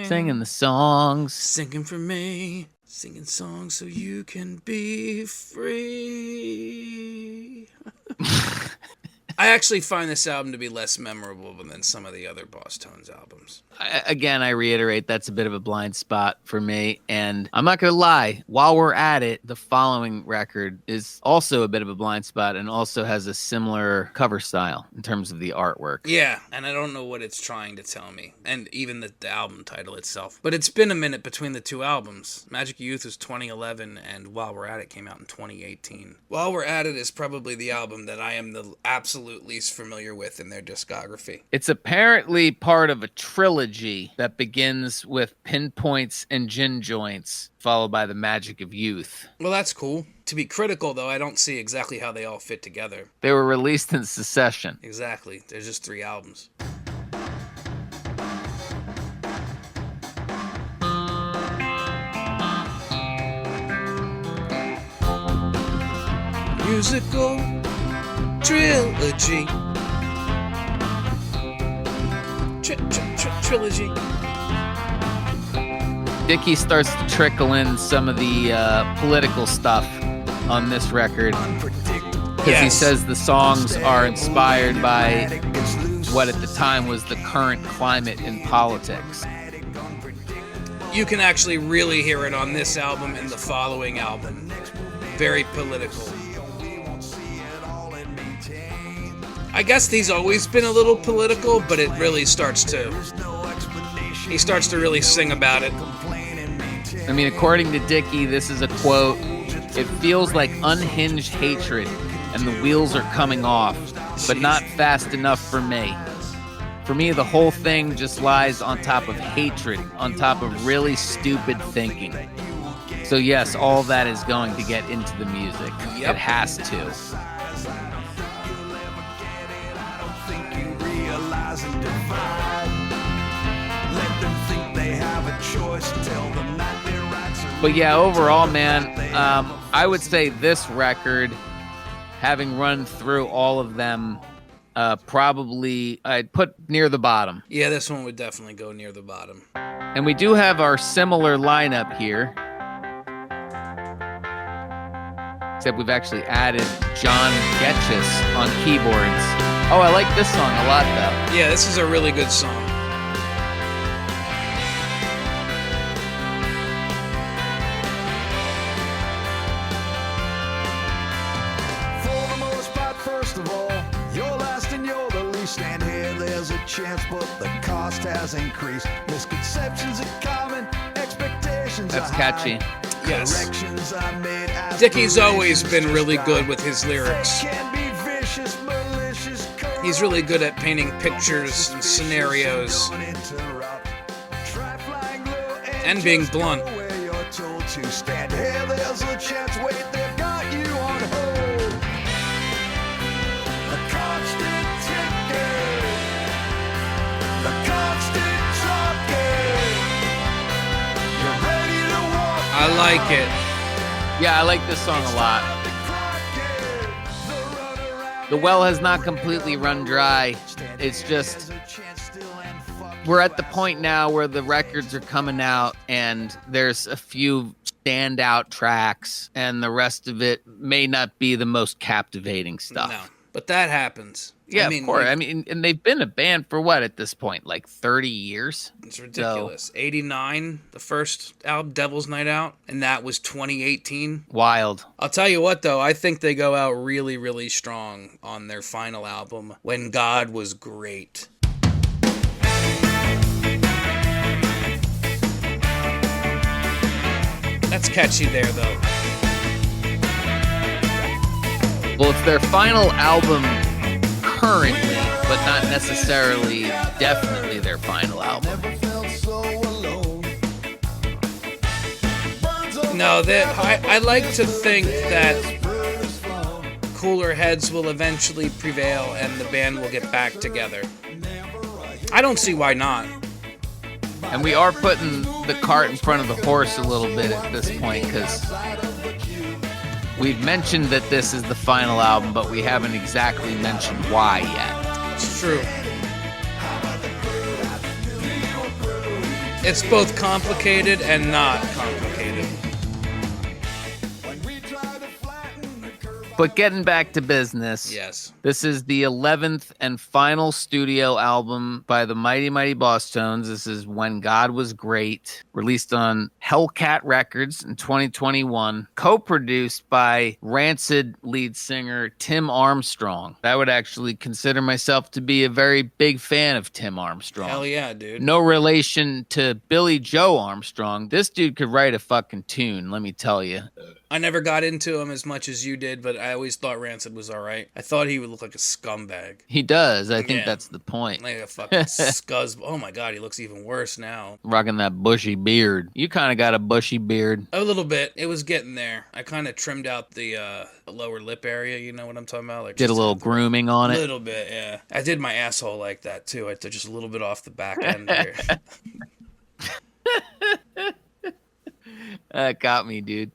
Singing the songs. Singing for me. Singing songs so you can be free. I actually find this album to be less memorable than some of the other Bosstones albums. Again, I reiterate, that's a bit of a blind spot for me. And I'm not going to lie, while we're at it, the following record is also a bit of a blind spot and also has a similar cover style in terms of the artwork. Yeah, and I don't know what it's trying to tell me, and even the album title itself. But it's been a minute between the two albums. Magic Youth was 2011, and While We're At It came out in 2018. While We're At It is probably the album that I am the absolute least familiar with in their discography. It's apparently part of a trilogy that begins with Pinpoints and Gin Joints, followed by The Magic of Youth. Well, that's cool. To be critical, though, I don't see exactly how they all fit together. They were released in succession. Exactly. There's just 3 albums. Musical trilogy. Trilogy. Dickie starts to trickle in some of the political stuff on this record because he says the songs are inspired by what at the time was the current climate in politics. You can actually really hear it on this album and the following album. Very political. I guess he's always been a little political, but it really he starts to really sing about it. I mean, according to Dickie, this is a quote, "It feels like unhinged hatred and the wheels are coming off, but not fast enough for me. For me, the whole thing just lies on top of hatred, on top of really stupid thinking." So yes, all that is going to get into the music. Yep. It has to. But yeah, overall, man, I would say this record, having run through all of them, probably I'd put near the bottom. Yeah, this one would definitely go near the bottom. And we do have our similar lineup here. Except we've actually added John Getchis on keyboards. Oh, I like this song a lot, though. Yeah, this is a really good song. Chance, but the cost has increased. Misconceptions are common, expectations That's are catchy. high. Yes. Corrections are made as Dickie's the always race been is really described. good with his lyrics. Can be vicious, malicious, corrupt. He's really good at painting pictures and scenarios. Don't interrupt. Try flying low And being just blunt. go where you're told to stand. Here, there's a chance. Wait, they've got you on hold. A constant ticket. The constant talking. You're ready to walk. I like it. Yeah, I like this song a lot. The well has not completely run dry. It's just, we're at the point now where the records are coming out and there's a few standout tracks and the rest of it may not be the most captivating stuff. No, but that happens. Yeah, I mean, of course. I mean, and they've been a band for what at this point? Like 30 years? It's ridiculous. 89, the first album, Devil's Night Out, and that was 2018. Wild. I'll tell you what, though, I think they go out really, really strong on their final album, When God Was Great. That's catchy there, though. Well, it's their final album currently, but not necessarily definitely their final album. No, I like to think that cooler heads will eventually prevail and the band will get back together. I don't see why not. And we are putting the cart in front of the horse a little bit at this point because we've mentioned that this is the final album, but we haven't exactly mentioned why yet. It's true. It's both complicated and not complicated. But getting back to business. Yes. This is the 11th and final studio album by the Mighty Mighty Bosstones. This is When God Was Great, released on Hellcat Records in 2021, co-produced by Rancid lead singer Tim Armstrong. I would actually consider myself to be a very big fan of Tim Armstrong. Hell yeah, dude. No relation to Billy Joe Armstrong. This dude could write a fucking tune, let me tell you. I never got into him as much as you did, but I always thought Rancid was all right. I thought he would look like a scumbag. He does. I think Yeah. that's the point. Like a fucking scuzz. Oh my god, he looks even worse now. Rocking that bushy beard. You kind of got a bushy beard. A little bit. It was getting there. I kind of trimmed out the lower lip area. You know what I'm talking about? Like Did a just little grooming on a it. little bit, yeah. I did my asshole like that too. I took just a little bit off the back end here. That got me, dude.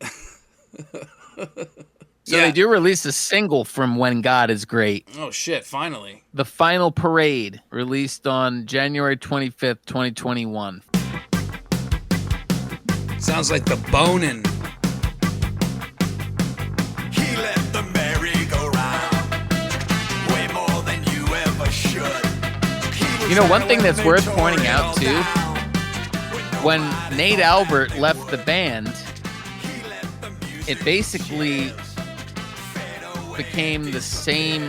So Yeah. they do release a single from When God Is Great. Oh shit! Finally. The Final Parade, released on January 25th, 2021. Sounds like the boning. He let the merry-go-round way more than you ever should. You know, one thing that's worth pointing out, too, when Nate Albert left the band, it basically became the same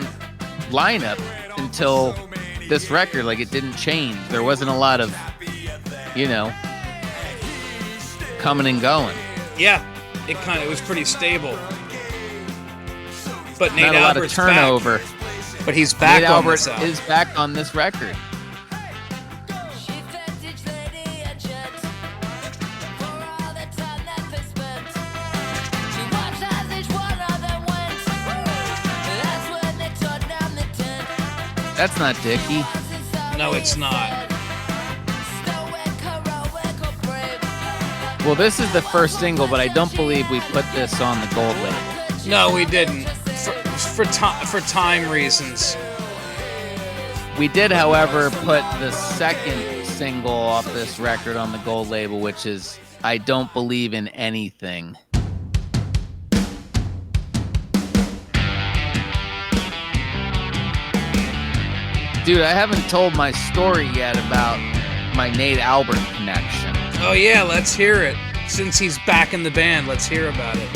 lineup until this record. Like, it didn't change. There wasn't a lot of, you know, coming and going. Yeah, it was pretty stable. But Nate Not a lot of Albert's turnover. back. But he's back Nate on Albert this album. is back on this record. That's not Dickie. No, it's not. Well, this is the first single, but I don't believe we put this on the gold label. No, we didn't. For time reasons. We did, however, put the second single off this record on the gold label, which is I Don't Believe in Anything. Dude, I haven't told my story yet about my Nate Albert connection. Oh yeah, let's hear it. Since he's back in the band, let's hear about it.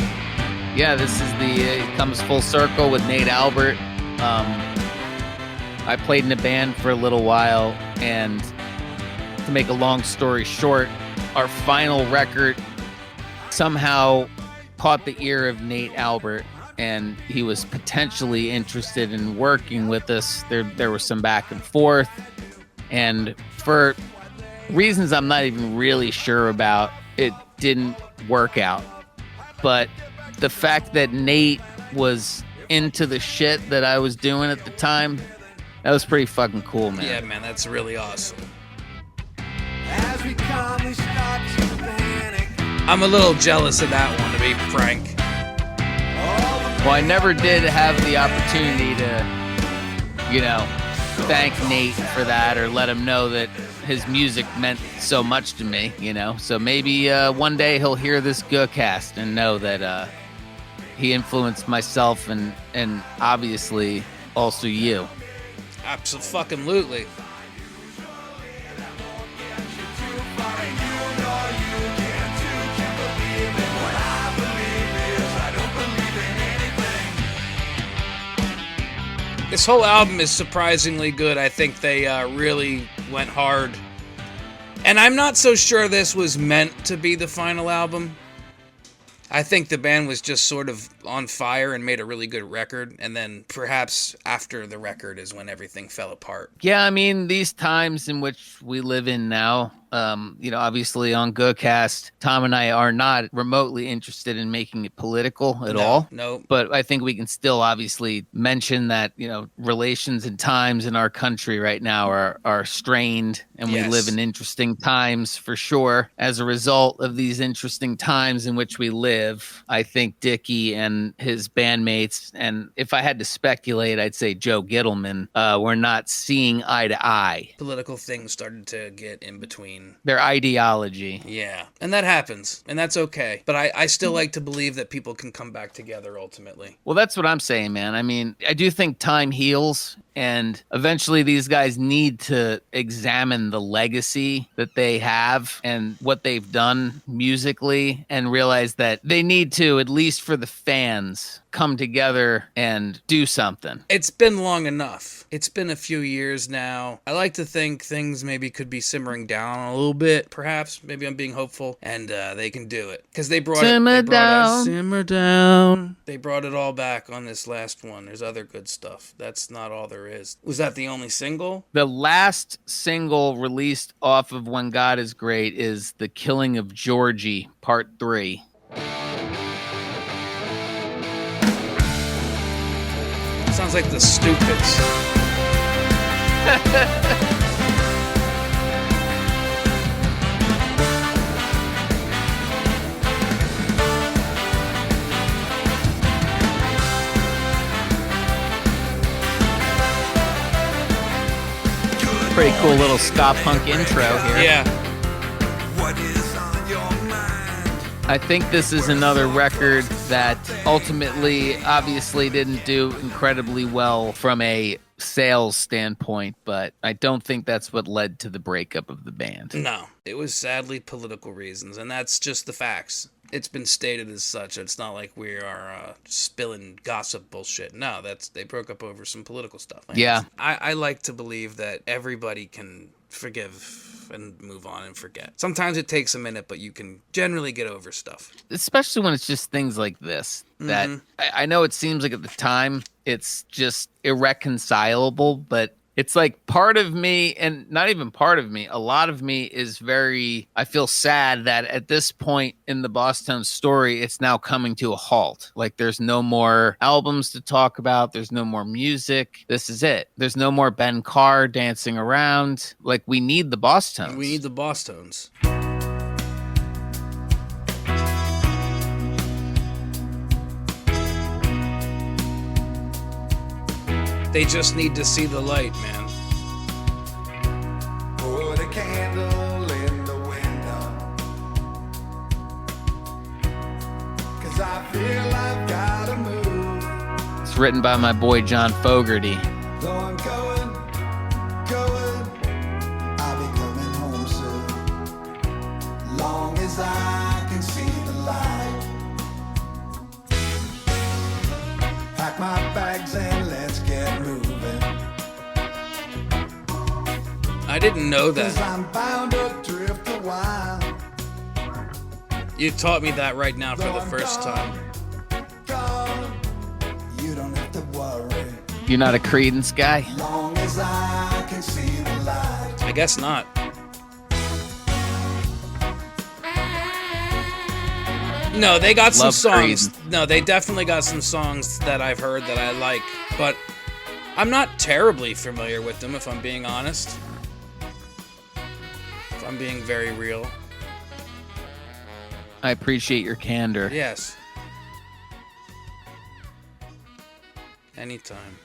Yeah, this is it comes full circle with Nate Albert. I played in a band for a little while, and to make a long story short, our final record somehow caught the ear of Nate Albert, and he was potentially interested in working with us. There was some back and forth, and for reasons I'm not even really sure about, it didn't work out. But the fact that Nate was into the shit that I was doing at the time, that was pretty fucking cool, man. Yeah, man, that's really awesome. As we calmly start to panic. I'm a little jealous of that one, to be frank. Well, I never did have the opportunity to, you know, thank Nate for that or let him know that his music meant so much to me, you know. So maybe one day he'll hear this Guhcast and know that he influenced myself and obviously also you. Absolutely. This whole album is surprisingly good. I think they really went hard. And I'm not so sure this was meant to be the final album. I think the band was just sort of on fire and made a really good record. And then perhaps after the record is when everything fell apart. Yeah, I mean, these times in which we live in now, you know, obviously on Guhcast, Tom and I are not remotely interested in making it political at all. No. But I think we can still obviously mention that, you know, relations and times in our country right now are strained, and we Yes. live in interesting times for sure. As a result of these interesting times in which we live, I think Dickie and and his bandmates, and if I had to speculate, I'd say Joe Gittleman, were not seeing eye to eye. Political things started to get in between. Their ideology. Yeah, and that happens, and that's okay. But I still like to believe that people can come back together ultimately. Well, that's what I'm saying, man. I mean, I do think time heals, and eventually these guys need to examine the legacy that they have and what they've done musically and realize that they need to, at least for the fans, come together and do something. It's been long enough. It's been a few years now. I like to think things maybe could be simmering down a little bit, perhaps. Maybe I'm being hopeful, and they can do it. Because they brought Simmer down. Simmer down. They brought it all back on this last one. There's other good stuff. That's not all there is. Was that the only single? The last single released off of When God Is Great is The Killing of Georgie, Part 3. Sounds like the Stupids. Pretty cool little ska punk intro here. Yeah. What is on your mind? I think this is another record that ultimately obviously didn't do incredibly well from a sales standpoint, but I don't think that's what led to the breakup of the band. No, it was sadly political reasons, and that's just the facts. It's been stated as such. It's not like we are spilling gossip bullshit. No, they broke up over some political stuff. Yeah. I like to believe that everybody can forgive and move on and forget. Sometimes it takes a minute, but you can generally get over stuff. Especially when it's just things like this that I know it seems like at the time it's just irreconcilable, but it's like part of me, and not even part of me, a lot of me is I feel sad that at this point in the Bosstones story, it's now coming to a halt. Like there's no more albums to talk about. There's no more music. This is it. There's no more Ben Carr dancing around. Like we need the Bosstones. We need the Bosstones. They just need to see the light, man. Put a candle in the window, 'cause I feel I've gotta move. It's written by my boy John Fogerty. Though I'm going, I'll be coming home soon. Long as I can see the light. Pack my bags and let's get moving. I didn't know 'Cause that. I'm bound to drift a while. You taught me that right now for the first time. Gone, you don't have to worry. You're not a Creedence guy? Long as I can see the light. I guess not. No, they got some Love songs. Creedence. No, they definitely got some songs that I've heard that I like, but I'm not terribly familiar with them, if I'm being honest. If I'm being very real. I appreciate your candor. Yes. Anytime.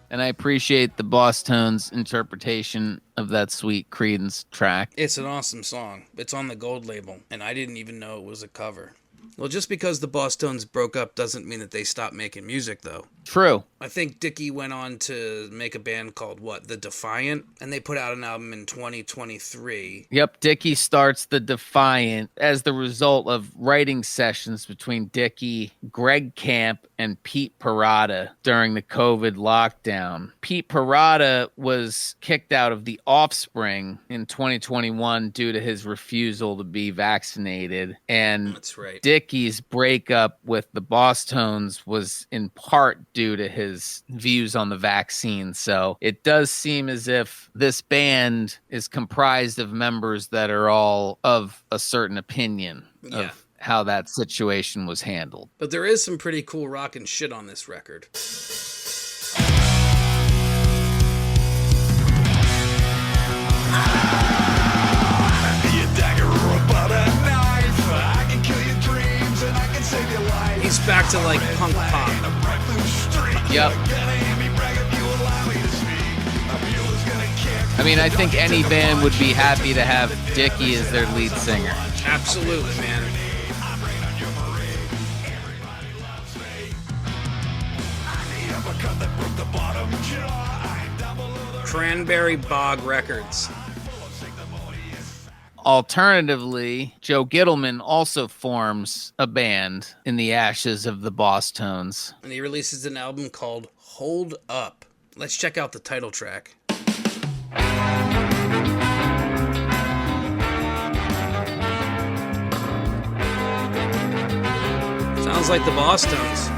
And I appreciate the Bosstones' interpretation of that sweet Creedence track. It's an awesome song. It's on the gold label, and I didn't even know it was a cover. Well, just because the Bosstones broke up doesn't mean that they stopped making music, though. True. I think Dickie went on to make a band called, The Defiant? And they put out an album in 2023. Yep, Dickie starts the Defiant as the result of writing sessions between Dickie, Greg Camp, and Pete Parada during the COVID lockdown. Pete Parada was kicked out of The Offspring in 2021 due to his refusal to be vaccinated. And That's right. Dickie's breakup with the Bosstones was in part due to his views on the vaccine. So it does seem as if this band is comprised of members that are all of a certain opinion of how that situation was handled. But there is some pretty cool rockin' shit on this record. He's back to like punk pop. Yep. I mean, I think any band would be happy to have Dickie as their lead singer. Absolutely, man. Cranberry Bog Records. Alternatively, Joe Gittleman also forms a band in the ashes of the Bosstones. And he releases an album called Hold Up. Let's check out the title track. Sounds like the Bosstones.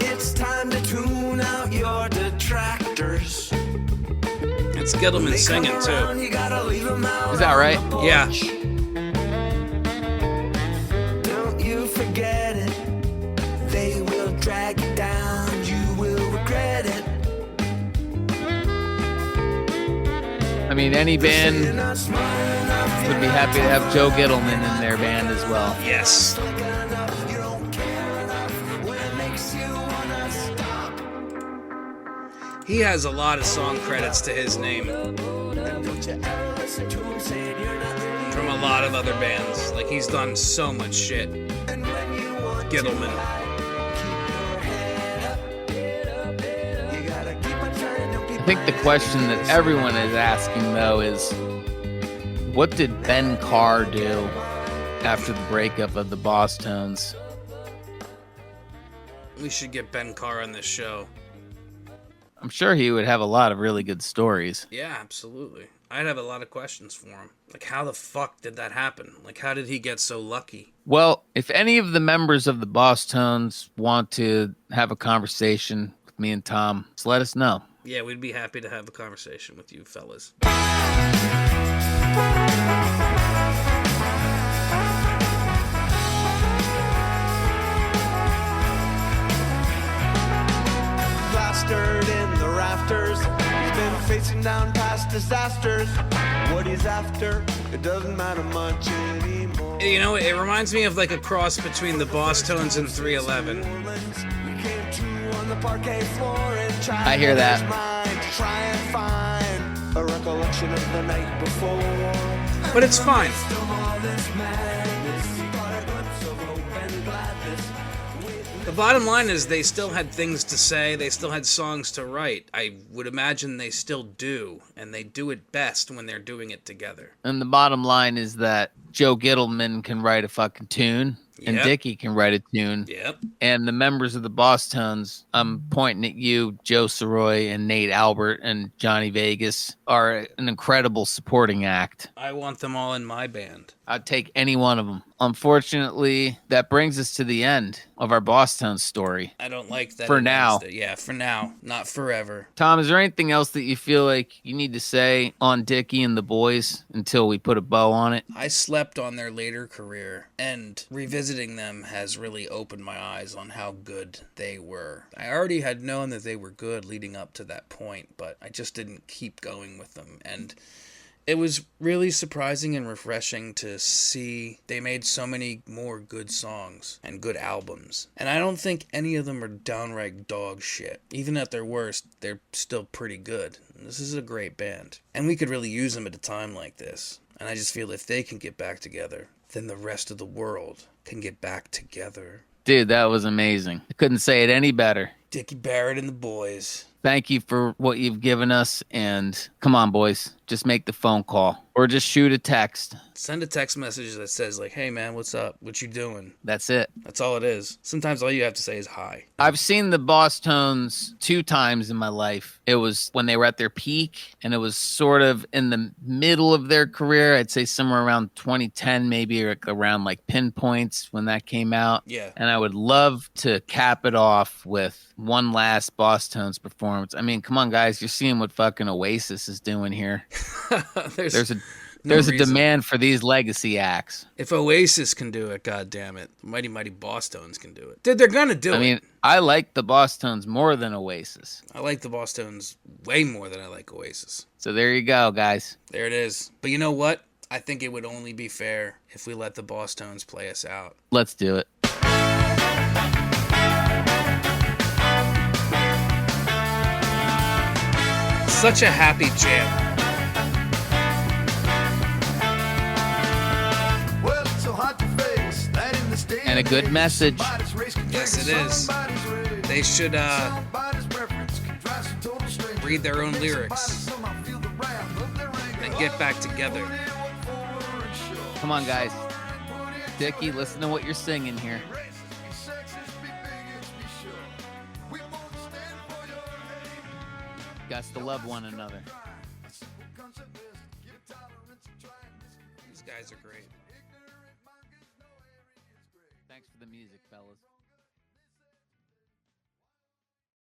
It's time to tune out your detractors. It's Gittleman singing too. Is that right? Yeah. Don't you forget it. They will drag you down. You will regret it. I mean, any band would be happy to have Joe Gittleman in their band as well. Yes. He has a lot of song credits to his name from a lot of other bands. Like, he's done so much shit. Gittleman. I think the question that everyone is asking, though, is what did Ben Carr do after the breakup of the Bosstones? We should get Ben Carr on this show. I'm sure he would have a lot of really good stories. Yeah, absolutely. I'd have a lot of questions for him. Like, how the fuck did that happen? Like, how did he get so lucky? Well, if any of the members of the Bosstones want to have a conversation with me and Tom, just let us know. Yeah, we'd be happy to have a conversation with you fellas. Plastered in the rafters. He's been facing down past disasters. What he's after, it doesn't matter much anymore. You know, it reminds me of like a cross between the Bosstones and 311. I hear that. But it's fine. The bottom line is they still had things to say, they still had songs to write. I would imagine they still do, and they do it best when they're doing it together. And the bottom line is that Joe Gittleman can write a fucking tune, and Yep. Dickie can write a tune. Yep. And the members of the Bosstones, I'm pointing at you, Joe Soroy and Nate Albert and Johnny Vegas, are an incredible supporting act. I want them all in my band. I'd take any one of them. Unfortunately, that brings us to the end of our Bosstones story. I don't like that. For it now. ends there. Yeah, for now. Not forever. Tom, is there anything else that you feel like you need to say on Dickie and the boys until we put a bow on it? I slept on their later career, and revisiting them has really opened my eyes on how good they were. I already had known that they were good leading up to that point, but I just didn't keep going with them. And it was really surprising and refreshing to see they made so many more good songs and good albums. And I don't think any of them are downright dog shit. Even at their worst, they're still pretty good. This is a great band. And we could really use them at a time like this. And I just feel if they can get back together, then the rest of the world can get back together. Dude, that was amazing. I couldn't say it any better. Dickie Barrett and the boys. Thank you for what you've given us, and come on, boys, just make the phone call or just shoot a text. Send a text message that says, like, hey, man, what's up? What you doing? That's it. That's all it is. Sometimes all you have to say is hi. I've seen the Bosstones 2 times in my life. It was when they were at their peak, and it was sort of in the middle of their career. I'd say somewhere around 2010, maybe or around like Pinpoints when that came out. Yeah. And I would love to cap it off with one last Bosstones performance. I mean, come on, guys, you're seeing what fucking Oasis is doing here. There's a reason. demand for these legacy acts. If Oasis can do it, goddammit, Mighty Mighty Bosstones can do it. Dude, they're gonna do it. I mean, I like the Bosstones more than Oasis. I like the Bosstones way more than I like Oasis. So there you go, guys. There it is. But you know what? I think it would only be fair if we let the Bosstones play us out. Let's do it. Such a happy jam. Well, it's so hot to face that in this day And a good message. Yes, it is. They should read their own lyrics and get back together. Come on, guys. Dickie, listen to what you're singing here. Guys to love one another. These guys are great. Thanks for the music, fellas.